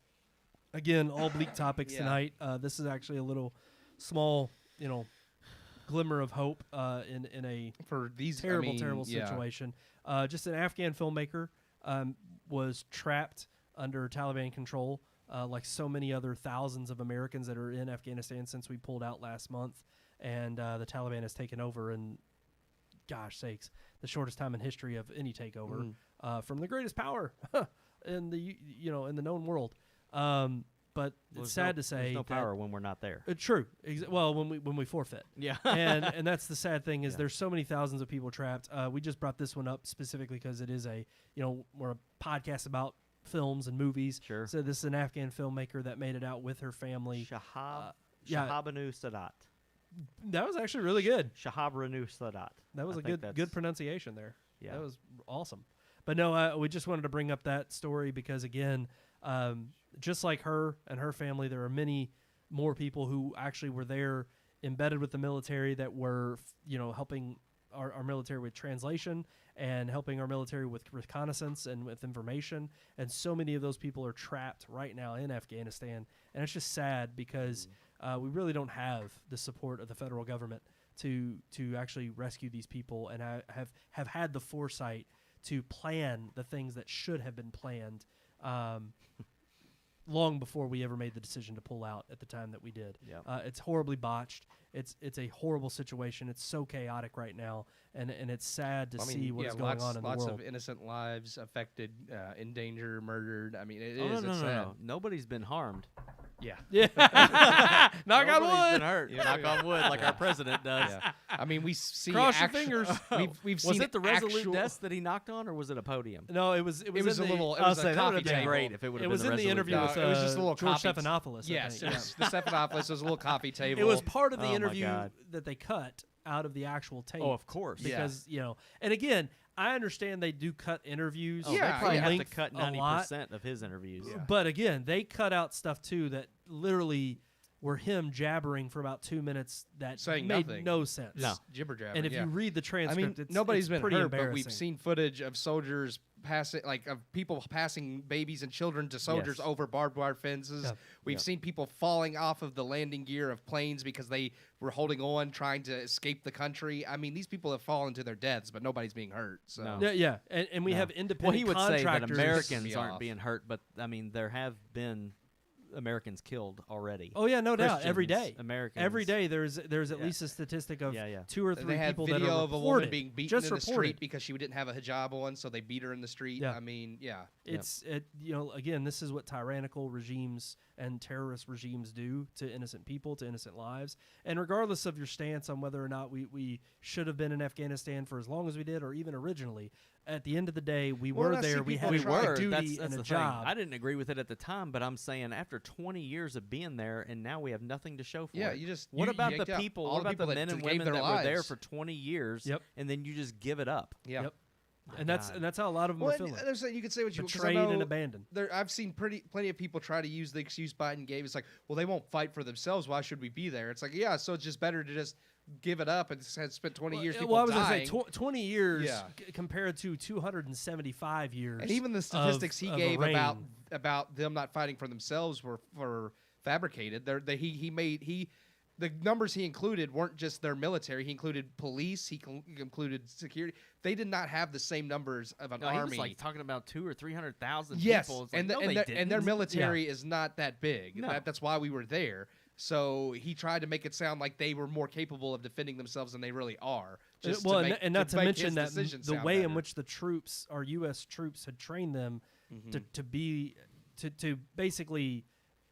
again, all bleak topics tonight. This is actually a little small, glimmer of hope in a for these terrible situation. Just an Afghan filmmaker was trapped under Taliban control, like so many other thousands of Americans that are in Afghanistan since we pulled out last month, and the Taliban has taken over in, gosh sakes, the shortest time in history of any takeover from the greatest power in the in the known world. But it's sad to say there's no power when we're not there. True. Well, when we forfeit. Yeah. and that's the sad thing is there's so many thousands of people trapped. We just brought this one up specifically because it is we're a podcast about films and movies. Sure. So this is an Afghan filmmaker that made it out with her family. Shahabanu Sadat. That was actually really good. Shahabranu Sadat. That was a good pronunciation there. Yeah. That was awesome. But no, we just wanted to bring up that story because, again, just like her and her family, there are many more people who actually were there embedded with the military that were, helping our military with translation and helping our military with reconnaissance and with information. And so many of those people are trapped right now in Afghanistan. And it's just sad because we really don't have the support of the federal government to actually rescue these people and have had the foresight to plan the things that should have been planned long before we ever made the decision to pull out at the time that we did. Yeah. It's horribly botched. It's a horrible situation. It's so chaotic right now, and it's sad to see what's going on in the world. Lots of innocent lives affected, in danger, murdered. I mean, it's sad. No. Nobody's been harmed. Yeah. Knock on Nobody's wood. been hurt. Knock on wood, like our president does. Yeah. I mean, we see. Cross your fingers. We've Was seen it the Resolute desk that he knocked on, or was it a podium? No, it was. It was in a the- little. It I'll was say a that would coffee have been table. great if it would It have been was the in the Resolute interview desk. with it was just a little George coffee Stephanopoulos. I Yes, think. it was the Stephanopoulos. It was a little coffee table. It was part of the Oh my interview God. that they cut out of the actual tape. Oh, of course. Because and again, I understand they do cut interviews. Oh, they probably have to length cut a lot. 90% of his interviews. Yeah. But again, they cut out stuff too that literally were him jabbering for about 2 minutes that Saying made nothing. no sense. No. Jibber jabber. And if you read the I transcript, mean, it's nobody's been pretty hurt, but embarrassing. we've seen footage of soldiers passing, like of people passing babies and children to soldiers Yes. over barbed wire fences. Yeah. We've seen people falling off of the landing gear of planes because they were holding on, trying to escape the country. I mean, these people have fallen to their deaths, but nobody's being hurt. So. No. Yeah. And we No. have independent Well, he would say that contractors. Americans me aren't off. being hurt, but I mean, there have been Americans killed already. Oh yeah, no doubt. Every Christians, day, Americans. every day there's at Yeah. least a statistic of Yeah. 2 or 3 They had people video that are of a reported, woman being beaten just in the reported. street because she didn't have a hijab on, so they beat her in the street. Yeah. I mean, yeah. It's again, this is what tyrannical regimes and terrorist regimes do to innocent people, to innocent lives. And regardless of your stance on whether or not we should have been in Afghanistan for as long as we did, or even originally, at the end of the day, we Well, were I there. see We people had try- a duty That's and the a thing. job. I didn't agree with it at the time, but I'm saying after 20 years of being there, and now we have nothing to show for Yeah, it. you just What you about yanked the out people? all What about the people men that and gave women their that were there lives. for 20 years? Yep. And then you just give it up. Yeah. Yep. My And that's God. how a lot of them Well, are feeling. and there's you could say what you 'cause I Betrayed and know abandoned. I've seen plenty of people try to use the excuse Biden gave. It's like, well, they won't fight for themselves. Why should we be there? It's like, yeah, so it's just better to just give it up and spend 20 years people Well, I was dying. going to say 20 years Yeah. compared to 275 years. And even the statistics he of gave a reign. about them not fighting for themselves were fabricated. The numbers he included weren't just their military. He included police. He included security. They did not have the same numbers of an No, army. he was like talking about 200,000 or 300,000 Yes, people. It's like, and, no, they their didn't. military is not that big. No. That's why we were there. So he tried to make it sound like they were more capable of defending themselves than they really are. Just well, to make, and not to make mention his that decision the sound way in better. which the troops, our U.S. troops, had trained them to basically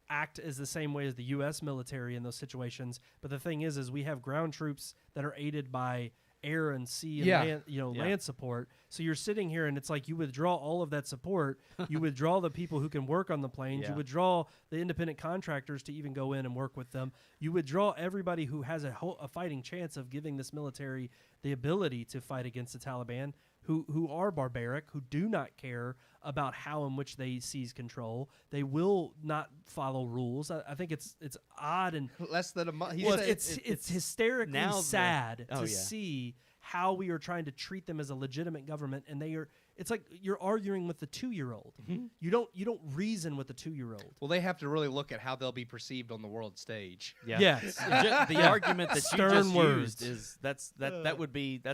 act as the same way as the U.S. military in those situations. But the thing is we have ground troops that are aided by air and sea and Yeah. land, land support. So you're sitting here and it's like you withdraw all of that support. You withdraw the people who can work on the planes. Yeah. You withdraw the independent contractors to even go in and work with them. You withdraw everybody who has a fighting chance of giving this military the ability to fight against the Taliban, who are barbaric, who do not care about how in which they seize control. They will not follow rules. I think it's odd and less than a month. it's hysterically now sad oh, to yeah. see how we are trying to treat them as a legitimate government, and it's like you're arguing with the 2-year-old. Mm-hmm. You don't reason with the 2-year-old. Well, they have to really look at how they'll be perceived on the world stage. Yeah. Yes. The argument that Stern you just words. used is that's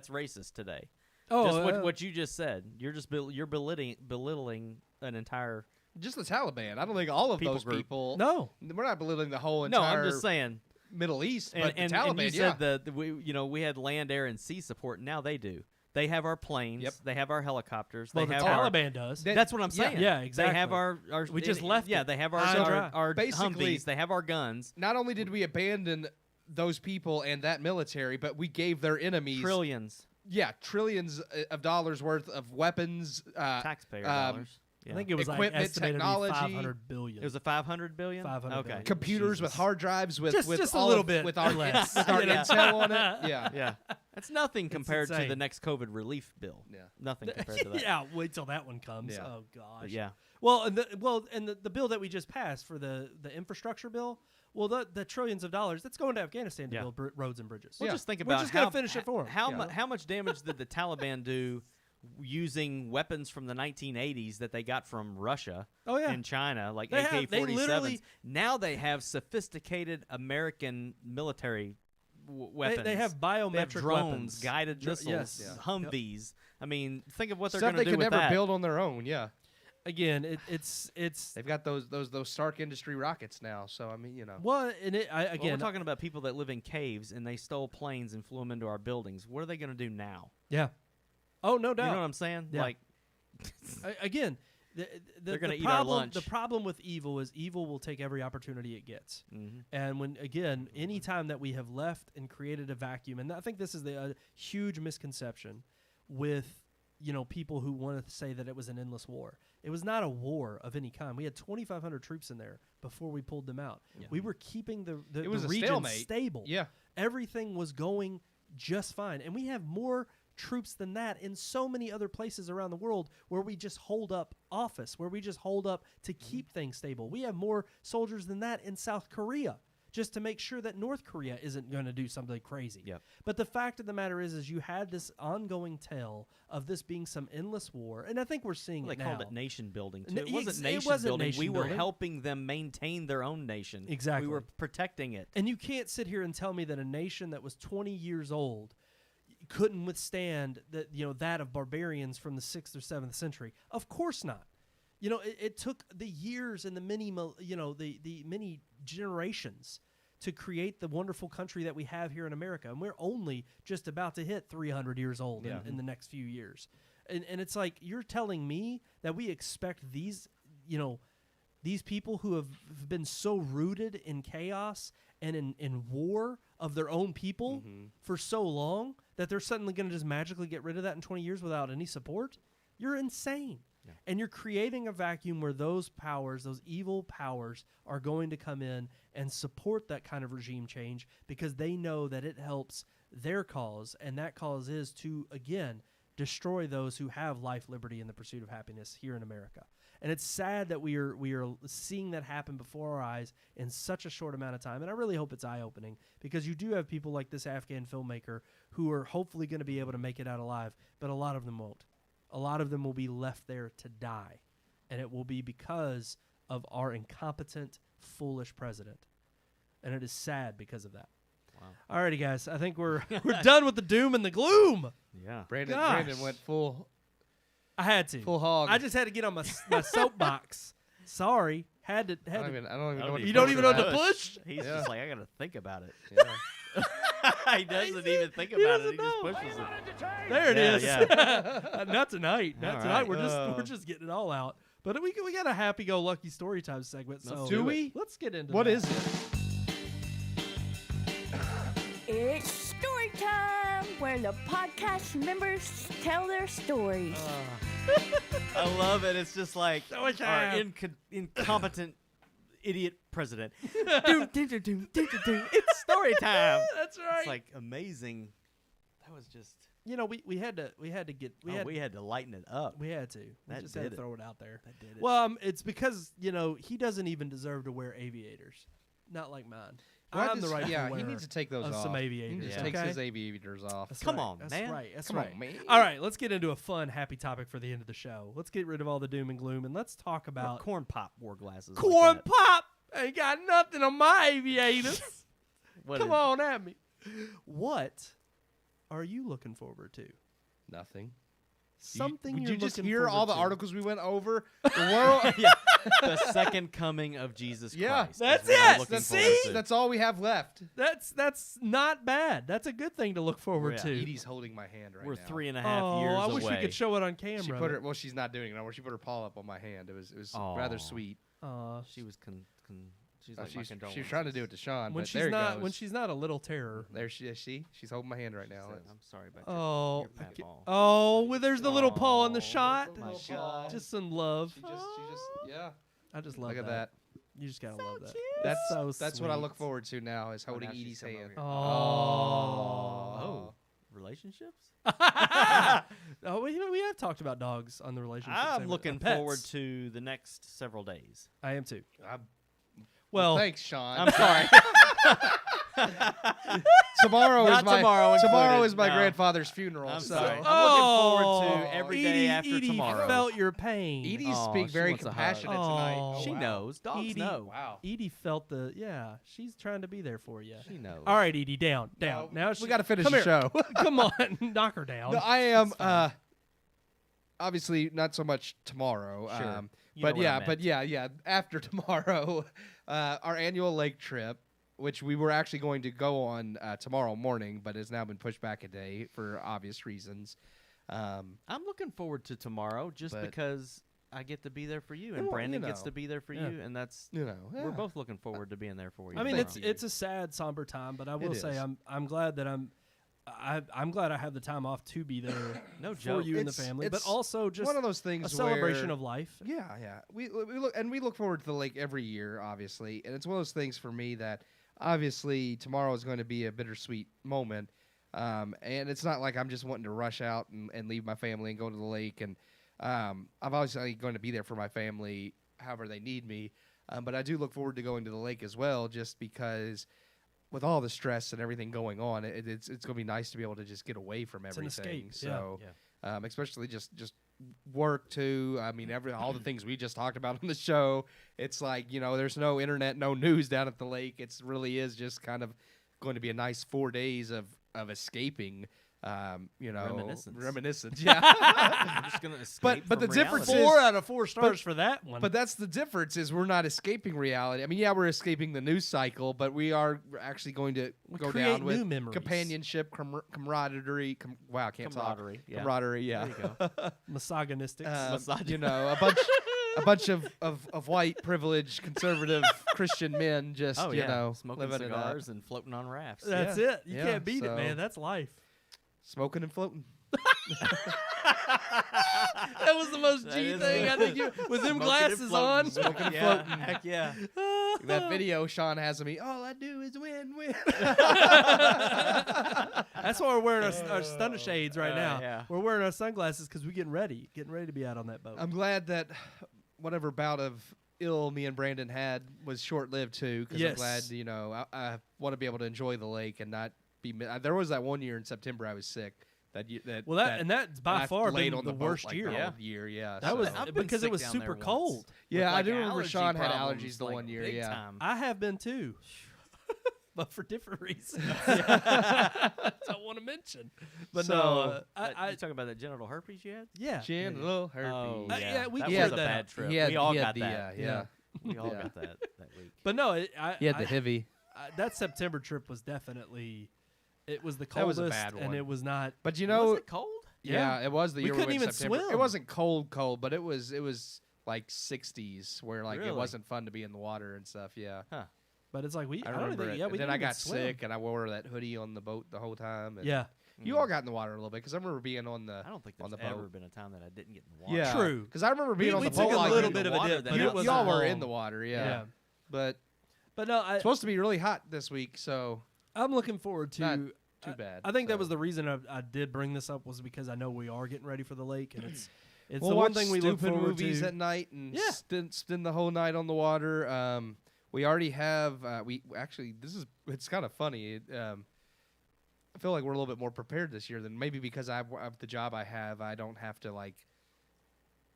racist today. Oh, Just what you just said. You're just you're belittling an entire Just the Taliban. I don't think all of People those group. people. No. We're not belittling the whole No, entire I'm just saying. Middle East, And, but the and, Taliban, and you yeah. said we had land, air, and sea support. Now they do. They have our planes. Yep. They have our helicopters. Well, they the have our, Taliban does. That's what I'm saying. Yeah, exactly. They have our We just left Yeah, it. they have High and dry. our Basically- Humvees. They have our guns. Not only did we abandon those people and that military, but we gave their enemies Trillions. trillions of dollars worth of weapons. Taxpayer dollars. Yeah. I think it was like Equipment, estimated technology. to be $500 billion. It was a 500 billion. 500 Okay. billion. computers with Jesus. hard drives with Just a all little of- bit with our less. with our Yeah. intel on it. Yeah. Yeah, that's nothing compared to insane. the next COVID relief bill. Yeah. Nothing compared to that. Yeah, wait till that one comes. Yeah. Oh gosh. But yeah. Well, and the bill that we just passed for the infrastructure bill, well, the trillions of dollars that's going to Afghanistan to Yeah. build roads and bridges. Well, Yeah. just think We're about just how gonna finish it for 'em. How Yeah. how much damage did the Taliban do using weapons from the 1980s that they got from Russia Oh, yeah. and China, like They have- they AK-47s? literally- Now they have sophisticated American military weapons. They have biometric They have drones, weapons. guided missiles, yes. Yeah. Humvees. I mean, think of what they're Stuff going to they do could with never that. build on their own. Yeah. Again, it's They've got those Stark Industry rockets now. So I mean, you know. well, and Well, again, we're talking about people that live in caves and they stole planes and flew them into our buildings. What are they going to do now? yeah. Oh, no doubt. You know what I'm saying? Yeah. Like, Again, They're gonna the eat our problem. lunch. The problem with evil is evil will take every opportunity it gets. mhm. And when again, any time that we have left and created a vacuum, and I think this is the huge misconception with people who want to say that it was an endless war. It was not a war of any kind. We had 2,500 troops in there before we pulled them out. Yeah. We were keeping the It was a region stalemate. stable. Yeah. Everything was going just fine, and we have more troops than that in so many other places around the world where we just hold up office, where we just hold up to keep things stable. We have more soldiers than that in South Korea just to make sure that North Korea isn't going to do something crazy. Yep. But the fact of the matter is you had this ongoing tale of this being some endless war, and I think we're seeing Well, it they now. called it nation building too. N- It wasn't ex- it nation wasn't building. nation We were building. helping them maintain their own nation. Exactly. We were protecting it. And you can't sit here and tell me that a nation that was 20 years old couldn't withstand that of barbarians from the 6th or 7th century. Of course not. It took the years and the many generations to create the wonderful country that we have here in America, and we're only just about to hit 300 years old Yeah. in the next few years. And it's like you're telling me that we expect these people who have been so rooted in chaos and in war of their own people for so long that they're suddenly going to just magically get rid of that in 20 years without any support? You're insane. Yeah. And you're creating a vacuum where those powers, those evil powers, are going to come in and support that kind of regime change because they know that it helps their cause, and that cause is to, again, destroy those who have life, liberty, and the pursuit of happiness here in America. And it's sad that we are seeing that happen before our eyes in such a short amount of time. And I really hope it's eye-opening because you do have people like this Afghan filmmaker who are hopefully going to be able to make it out alive, but a lot of them won't. A lot of them will be left there to die, and it will be because of our incompetent, foolish president. And it is sad because of that. Wow. Alrighty, guys. I think we're done with the doom and the gloom. Yeah. Brandon went full I had to. hog. I just had to get on my soapbox. Sorry. Had to. I don't even know what You to don't push even for know that. to push? He's Yeah. just like, I got to think about it. Yeah. He doesn't even think about it. He doesn't just know. pushes it. There it Yeah, is. Not tonight. Not All tonight. right. We're just getting it all out. But we got a happy-go-lucky story time segment. So Let's do we? Let's get into What that. is it? It's story time, where the podcast members tell their stories. I love it. It's just like Story our time. incompetent idiot president. Doom, doom, doom, doom, doom, doom, doom. It's story time. That's right. It's like amazing. That was just. we had to We had to lighten it up. we had to. We That just had did to it. throw it out there. That did it. Well, it's because he doesn't even deserve to wear aviators. Not like mine. I'm the rightful Yeah, wearer he needs to take those of off. some He aviators. just Yeah. takes okay? his aviators off. That's Come right. on, That's man. right. That's Come right. on, man. All right, let's get into a fun, happy topic for the end of the show. Let's get rid of all the doom and gloom, and let's talk Or about corn pop wore glasses. corn like that. pop. Ain't got nothing on my aviators. What Come is- on at me. What are you looking forward to? Nothing. Something Did you're you just looking hear all forward the to. articles we went over? The world. Yeah, the second coming of Jesus Yeah, Christ. is that's what I'm it. looking That's- forward see? to. That's all we have left. That's not bad. That's a good thing to look forward Yeah. to. Edie's holding my hand right We're now. 3.5 years I away. wish we could show it on camera. She put her. Well, she's not doing it anymore. She put her paw up on my hand. It was rather Aw. sweet. She was she's Oh, like my she was condolences. trying to do it to Sean, when but she's there not he goes. when she's not a little terror. There she is. She's holding my hand right now. Said, I'm sorry about Oh, your fat ball. oh, well, there's the little paw on the Oh, shot. my God. Just some love. She just, yeah. I just love Look at that. You just gotta love that. That's what I look sweet. forward to now is Oh, holding now she's Edie's come over hand. here. Oh. Relationships? Oh, well, we have talked about dogs on the relationship. I'm segment. looking Pets. forward to the next several days. I am too. Well, Well, thanks, Sean. I'm sorry. tomorrow Not is my tomorrow included, is my no. grandfather's funeral. I'm so sorry. I'm Oh, looking forward to every day Edie, after Edie tomorrow. felt your pain. Edie's Aw, being she very wants a hug. compassionate tonight. Oh, she wow. knows. Dogs Edie- know. Wow. Edie felt the she's trying to be there for you. She knows. All right, Edie, down. No, Now we got to finish come the here. show. Come on, knock her down. No, I am. It's fine. Obviously, not so much tomorrow. Sure. You But know what I yeah, meant. After tomorrow, our annual lake trip, which we were actually going to go on tomorrow morning, but has now been pushed back a day for obvious reasons. I'm looking forward to tomorrow just But- because I get to be there for you, and Well, Brandon you gets know. to be there for Yeah. you, and that's Yeah. we're both looking forward to being there for you. I mean, tomorrow. it's a sad, somber time, but I will It say is. I'm glad that I'm glad I have the time off to be there No for joke. you and the It's- family, but it's also just one of those things a celebration where- of life. Yeah. We look forward to the lake every year, obviously, and it's one of those things for me that obviously tomorrow is going to be a bittersweet moment, and it's not like I'm just wanting to rush out and leave my family and go to the lake, and I'm obviously going to be there for my family however they need me, but I do look forward to going to the lake as well, just because with all the stress and everything going on, it's going to be nice to be able to just get away from It's an everything. escape, yeah. So. Especially just work too. I mean, all the things we just talked about on the show. It's like, there's no internet, no news down at the lake. It really is just kind of going to be a nice 4 days of escaping. Reminiscence. Yeah. I'm just gonna escape but the from difference reality. is- 4 out of 4 stars for that one. But that's the difference is we're not escaping reality. I mean, yeah, we're escaping the news cycle, but we're actually going to go create down with new memories. companionship, camaraderie. Wow, I can't talk. Camaraderie, yeah. Camaraderie, yeah. There you go. misogynistic. A bunch of white, privileged, conservative Christian men just, Oh yeah, smoking living it up. cigars and floating on rafts. That's yeah, it. You yeah, can't beat it, so- man. That's life. Smoking and floating. That was the most That G is thing it. I think you with them Smoking and glasses on. floating. Smoking and Yeah, floating. heck yeah. That video Sean has of me, all I do is win. That's why we're wearing our stunner shades right now. yeah. We're wearing our sunglasses because we're getting ready to be out on that boat. I'm glad that whatever bout of ill me and Brandon had was short-lived too, because Yes. I'm glad, I want to be able to enjoy the lake and not be. There was that one year in September I was sick. That's by I far laid been on the boat, worst like, year. the Yeah. whole year, yeah. That so- was I've been because it sick was down super there once. cold. Yeah, With, I do remember allergy Sean had problems, allergies the like, one year, big yeah. time. I have been too, but for different reasons. I don't want to mention. But So- no, You talking about that genital herpes you had? yeah. Genital herpes. Oh, yeah, yeah. we that cleared was a that bad up. trip. He had- we all he had got the, that. yeah. We all Yeah. got that week. But no, He had the heavy. that September trip was definitely. It was the That coldest, was a bad one. and it was not. But Was it cold? yeah, it was the We year couldn't went even September. swim. It wasn't cold, but it was like 60s, where like Really? it wasn't fun to be in the water and stuff. Yeah, But it's like I I don't remember think. it. Yeah, we And then didn't I even got swim. sick, and I wore that hoodie on the boat the whole time. And Yeah, you all got in the water a little bit because I remember being on the. I don't think on there's the ever boat. been a time that I didn't get in the water. Yeah, True. Because I remember being on we the took boat. a like, little you- bit of a water, dip, then but you, it was y'all were long. in the water, yeah. But But no, it's supposed to be really hot this week, so I'm looking forward to. Not too bad. I think that so. was the reason I did bring this up was because I know we are getting ready for the lake, and it's We'll the one watch thing we look stupid forward movies to. at night and Yeah. spend the whole night on the water. We already have. It's kind of funny. I feel like we're a little bit more prepared this year than maybe because of the job I have. I don't have to like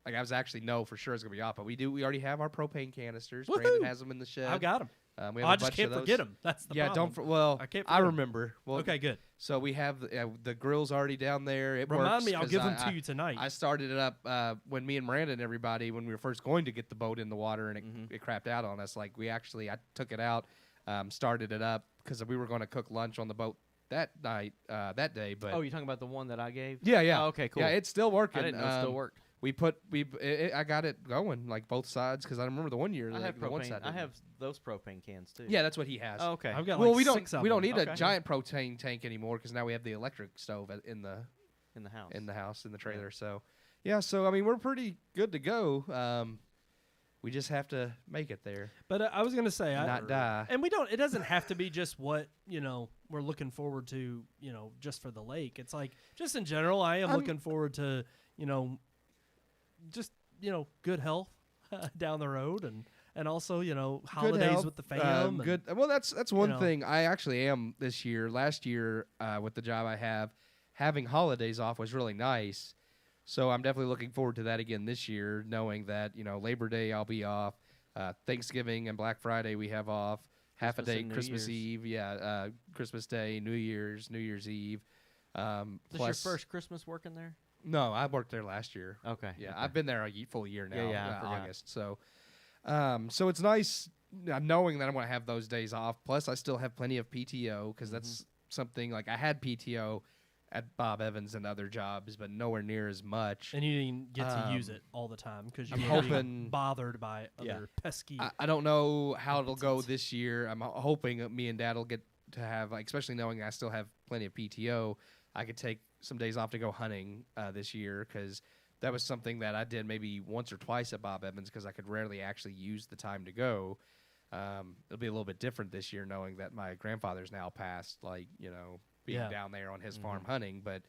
I was actually know for sure it's gonna be off, but we already have our propane canisters. Woohoo! Brandon has them in the shed. I've got them. We have I a just bunch can't of those. forget them. That's the problem. I can't forget 'em. remember. Well, Okay, good. So we have the grill's already down there. It Remind works me, I'll 'cause give them to you tonight. I started it up when me and Brandon and everybody, when we were first going to get the boat in the water and it crapped out on us. Like I took it out, started it up because we were going to cook lunch on the boat that day. But Oh, you're talking about the one that I gave? yeah. Oh, okay, cool. Yeah, it's still working. I didn't know it still worked. I got it going like both sides because I remember the one year. I have the one propane. side I didn't. have those propane cans too. Yeah, that's what he has. Oh, okay. I've got Well, like we don't 6 of we don't them. need a Okay. giant propane tank anymore because now we have the electric stove in the in the house. in the trailer. So I mean we're pretty good to go. We just have to make it there, But I was gonna say, not die. and we don't. It doesn't have to be just what we're looking forward to. Just for the lake. It's like just in general. I am looking forward to just good health down the road and also holidays health, with the fam. and, good. Well, that's one know. thing I actually am this year. Last year, with the job I have, having holidays off was really nice. So I'm definitely looking forward to that again this year, knowing that Labor Day I'll be off, Thanksgiving and Black Friday we have off, half a Christmas day and New Christmas Year's. Eve, Christmas Day, New Year's Eve. Is this your first Christmas working there? No, I worked there last year. Okay. Yeah, okay. I've been there a full year now. Yeah, I forgot. August. So, so it's nice knowing that I'm going to have those days off. Plus, I still have plenty of PTO because that's something like I had PTO at Bob Evans and other jobs, but nowhere near as much. and you didn't get to use it all the time because you're I'm being hoping- bothered by Yeah. other pesky. I don't know how it'll go this year. I'm hoping that me and Dad will get to have, like, especially knowing I still have plenty of PTO, I could take some days off to go hunting this year because that was something that I did maybe once or twice at Bob Evans because I could rarely actually use the time to go. It'll be a little bit different this year knowing that my grandfather's now passed, being down there on his farm hunting. But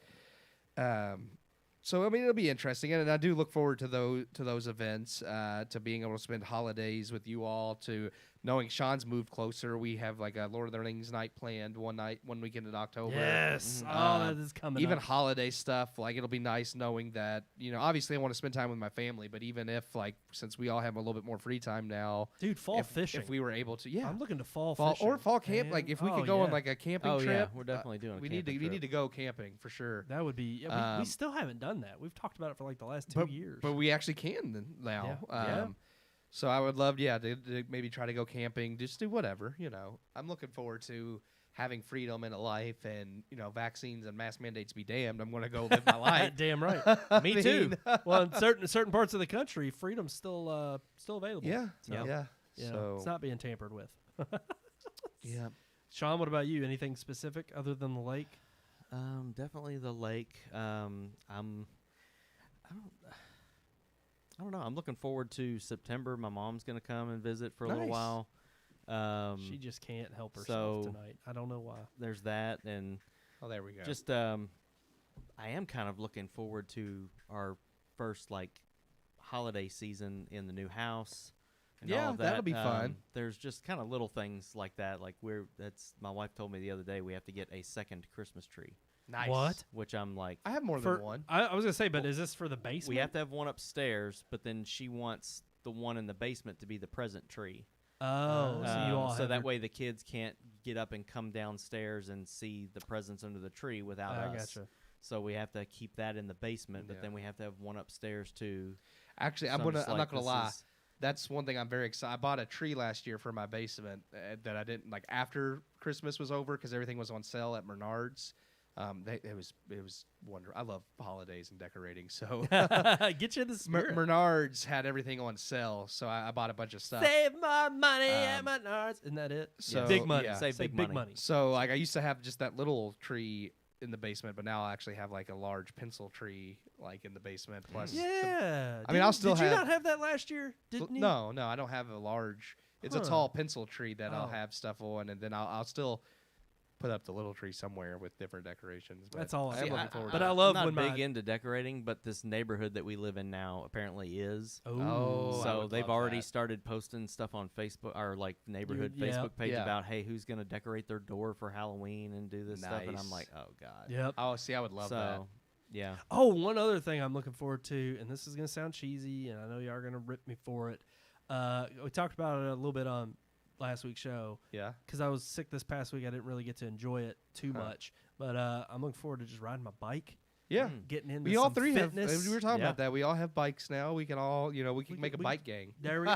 so I mean it'll be interesting, and I do look forward to those events, to being able to spend holidays with you all, to knowing Sean's moved closer. We have like a Lord of the Rings night planned one weekend in October. yes. Oh, that is coming. Even up. holiday stuff, like it'll be nice knowing that, obviously I want to spend time with my family, but even if since we all have a little bit more free time now, dude, fall fishing. if we were able to, I'm looking to fall fall fishing. or fall camp, man. like if we Oh, could go on yeah. like a camping Oh, trip, yeah, we're definitely doing a we camping need trip. to go camping for sure. That would be. Yeah, we Um, still haven't done that. We've talked about it for like the last 2 years. But we actually can now. Yeah. So I would love, to maybe try to go camping, just do whatever, I'm looking forward to having freedom in a life and, vaccines and mask mandates be damned. I'm going to go live my life. Damn right. Me I too. mean, Well, in certain parts of the country, freedom's still available. Yeah. So, Yeah. it's So, not being tampered with. yeah. Sean, what about you? Anything specific other than the lake? Definitely the lake. I don't know. I'm looking forward to September. My mom's gonna come and visit for a little Nice. while. She just can't help so- herself tonight. I don't know why. There's that, and Oh, there we go. just I am kind of looking forward to our first holiday season in the new house. And Yeah, all of that. that'll be fun. There's just kind of little things like that. Like my wife told me the other day we have to get a second Christmas tree, nice. What? which I'm like, I have more than one. I was gonna say, but is this for the basement? we have to have one upstairs, but then she wants the one in the basement to be the present tree. Oh, so you all so have that your- way the kids can't get up and come downstairs and see the presents under the tree without I us. gotcha. So we have to keep that in the basement, but Yeah. then we have to have one upstairs too. Actually, So I'm just not like, gonna this lie. is- That's one thing I'm very excited. I bought a tree last year for my basement that I didn't like after Christmas was over because everything was on sale at Menards. It was wonderful. I love holidays and decorating, so Get you in the spirit. Menards had everything on sale, so I bought a bunch of stuff. Save my money at Um, Menards. Isn't that it? so, big money. yeah. Save Say big big money. money. So like I used to have just that little tree in the basement, but now I actually have like a large pencil tree like in the basement. Plus, Yeah. I mean, I'll still Did you have- not have that last year? Didn't you? No, I don't have a large. It's a Huh. tall pencil tree that I'll Oh. have stuff on, and then I'll still put up the little tree somewhere with different decorations. But That's all I I am see. looking forward But to I it. love I'm when not my big into decorating, but this neighborhood that we live in now apparently is. Oh, I So would they've love already that. started posting stuff on Facebook or like neighborhood Yeah. Facebook page Yeah. about, hey, who's gonna decorate their door for Halloween and do this stuff, and I'm Nice. like, oh god. Yep. Oh, see, I would love that. So yeah. Oh, one other thing I'm looking forward to, and this is going to sound cheesy, and I know y'all are going to rip me for it. We talked about it a little bit on last week's show. Yeah. Because I was sick this past week. I didn't really get to enjoy it too much. But I'm looking forward to just riding my bike, Yeah. getting into We all some three fitness. have. We were talking Yeah. about that. We all have bikes now. We can all, we can make a we- bike gang. There we go.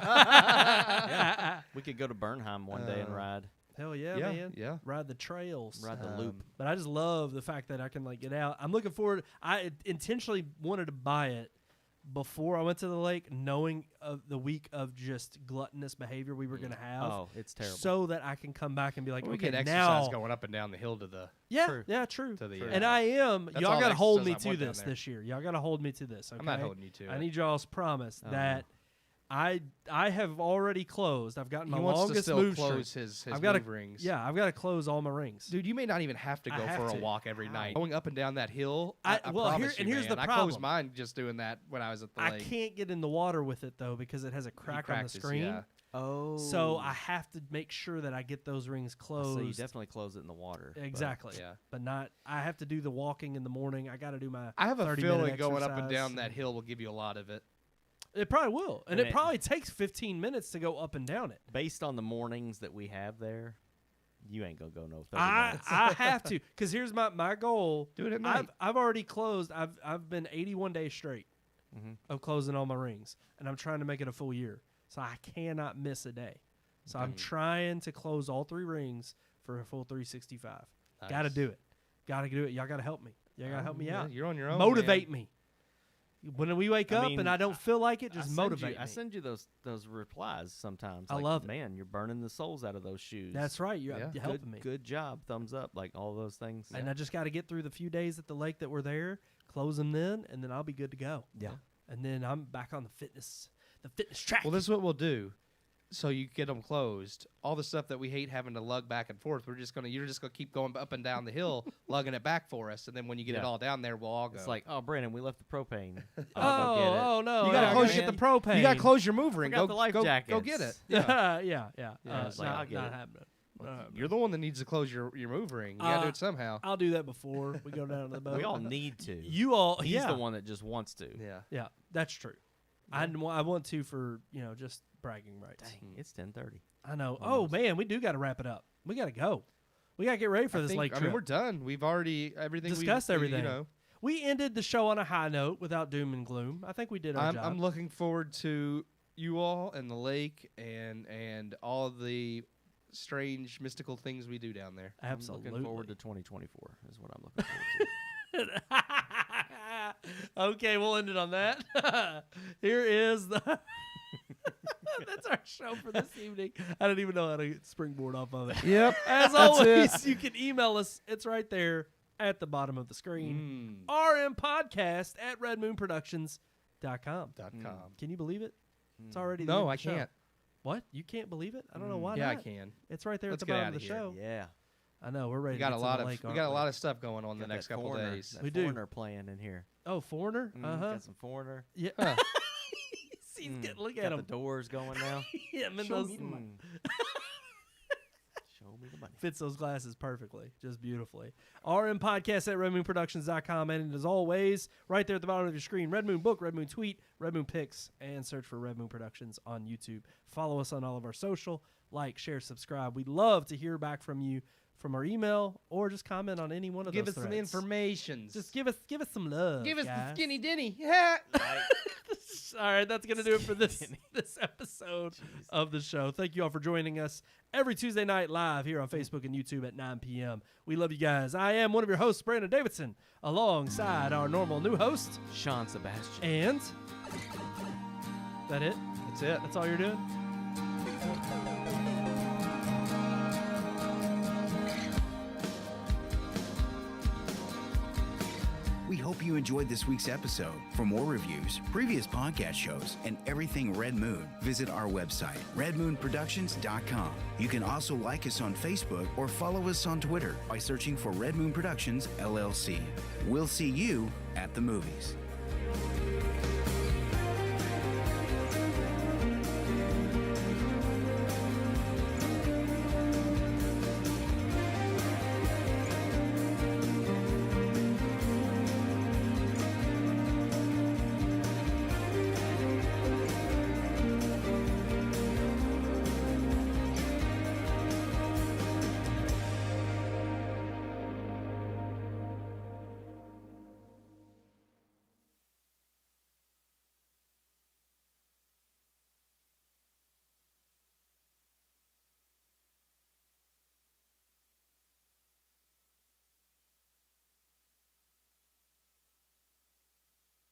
We could go to Bernheim one day and ride Hell yeah, Yeah, man. yeah. Ride the trails. the loop. But I just love the fact that I can get out. I'm looking forward. I intentionally wanted to buy it before I went to the lake, knowing of the week of just gluttonous behavior we were going to have. Oh, it's terrible. So that I can come back and be like, We okay, get now. exercise going up and down the hill to the True. to the. And I am. That's Y'all all got to the hold me exercise I to want down this there. this year. Y'all got to hold me to this. Okay? I'm not holding you to I it. need y'all's promise Oh. that I have already closed. I've gotten my He wants to longest still move close streak. his I've gotta- move rings. Yeah, I've got to close all my rings. Dude, you may not even have to I go have for to. a walk every night. How? Going up and down that hill, I- I well, promise here- and you, here's man, the I closed problem. mine just doing that when I was at the I lake. can't get in the water with it though because it has a You crack on the practice, screen. yeah. Oh. So I have to make sure that I get those rings closed. So you definitely close it in the water. but- Exactly. yeah. But not. I have to do the walking in the morning. I got to do my. I have a 30-minute feeling going up and exercise. down that hill will give you a lot of it. It probably will, and And it it- probably takes 15 minutes to go up and down it. Based on the mornings that we have there, you ain't gonna go no 30 I minutes. I have to, because here's my goal. Do it at night. I've already closed. I've been 81 days straight Mhm. of closing all my rings, and I'm trying to make it a full year, so I cannot miss a day. So I'm trying to close all 3 rings for a full 365. Got to Nice. do it. Got to do it. Y'all got to help me. Y'all got to help me Yeah, out. You're on your own. Motivate man. me. When we wake I up mean, and I don't feel like it, I just send motivate you, I me. send you those replies sometimes. I like, love it. Man, you're burning the souls out of those shoes. That's right. You're Yeah. helping me. Good job. Thumbs up. Like all those things. And I just got to get through the few days at the lake that we're there, close them then, and then I'll be good to go. Yeah. And then I'm back on the fitness track. Well, this is what we'll do. So you get them closed. All the stuff that we hate having to lug back and forth, you're just gonna keep going up and down the hill, lugging it back for us, and then when you get it Yeah. all down there, we'll all go. It's like, oh, Brandon, we left the propane. oh, I'll go get it. oh no! You gotta I close get your- the propane. you gotta close your move ring. Forgot Go the life go, jackets. go get it. Yeah, Yeah. yeah. Yeah, it's like, not, I'll get not it. happening. Not happening. You're the one that needs to close your move ring. You gotta do it somehow. I'll do that before we go down to the boat. We all need to. You all. He's yeah. the one that just wants to. Yeah. Yeah, that's true. I want to for just bragging rights. Dang, it's 10:30. I know. Almost. Oh man, we do got to wrap it up. We got to go. We got to get ready for this lake I trip. mean, we're done. We've already everything. Discussed everything. You know, We ended the show on a high note without doom and gloom. I think we did our job. I'm looking forward to you all and the lake and all the strange mystical things we do down there. Absolutely. I'm looking forward to 2024 is what I'm looking forward to. Okay, we'll end it on that. Here is the. That's our show for this evening. I don't even know how to springboard off of it. Yep. As always, you can email us. It's right there at the bottom of the screen. RMPodcast at redmoonproductions.com. .com. Can you believe it? It's already the No, end of I the show. can't. What? You can't believe it? I don't know why Yeah, not. I can. It's right there Let's at the get bottom of outta the here. show. Yeah. I know. We're ready We got to a get lot to of the lake, we aren't got a lot of stuff going on the Got next that couple foreigner, days. That We do. foreigner playing in here. Oh, Foreigner? Got some foreigner. Yeah. Huh. He's getting, look Got at the him. doors going now. Him and Show those me the money. Show me the money. fits those glasses perfectly, just beautifully. RMPodcast at redmoonproductions.com. And as always, right there at the bottom of your screen, Red Moon Book, Red Moon Tweet, Red Moon Pics, and search for Red Moon Productions on YouTube. Follow us on all of our social. Like, share, subscribe. We'd love to hear back from you from our email or just comment on any one of Give those us some threads. information. Just give us some love. give us guys. the skinny dinny. Yeah. All right, that's going to do it for this episode of the show. Thank you all for joining us every Tuesday night live here on Facebook and YouTube at 9 p.m. We love you guys. I am one of your hosts, Brandon Davidson, alongside our normal new host. Sean Sebastian. And that it? That's it. That's all you're doing? We hope you enjoyed this week's episode. For more reviews, previous podcast shows, and everything Red Moon, visit our website, redmoonproductions.com. You can also like us on Facebook or follow us on Twitter by searching for Red Moon Productions, LLC. We'll see you at the movies.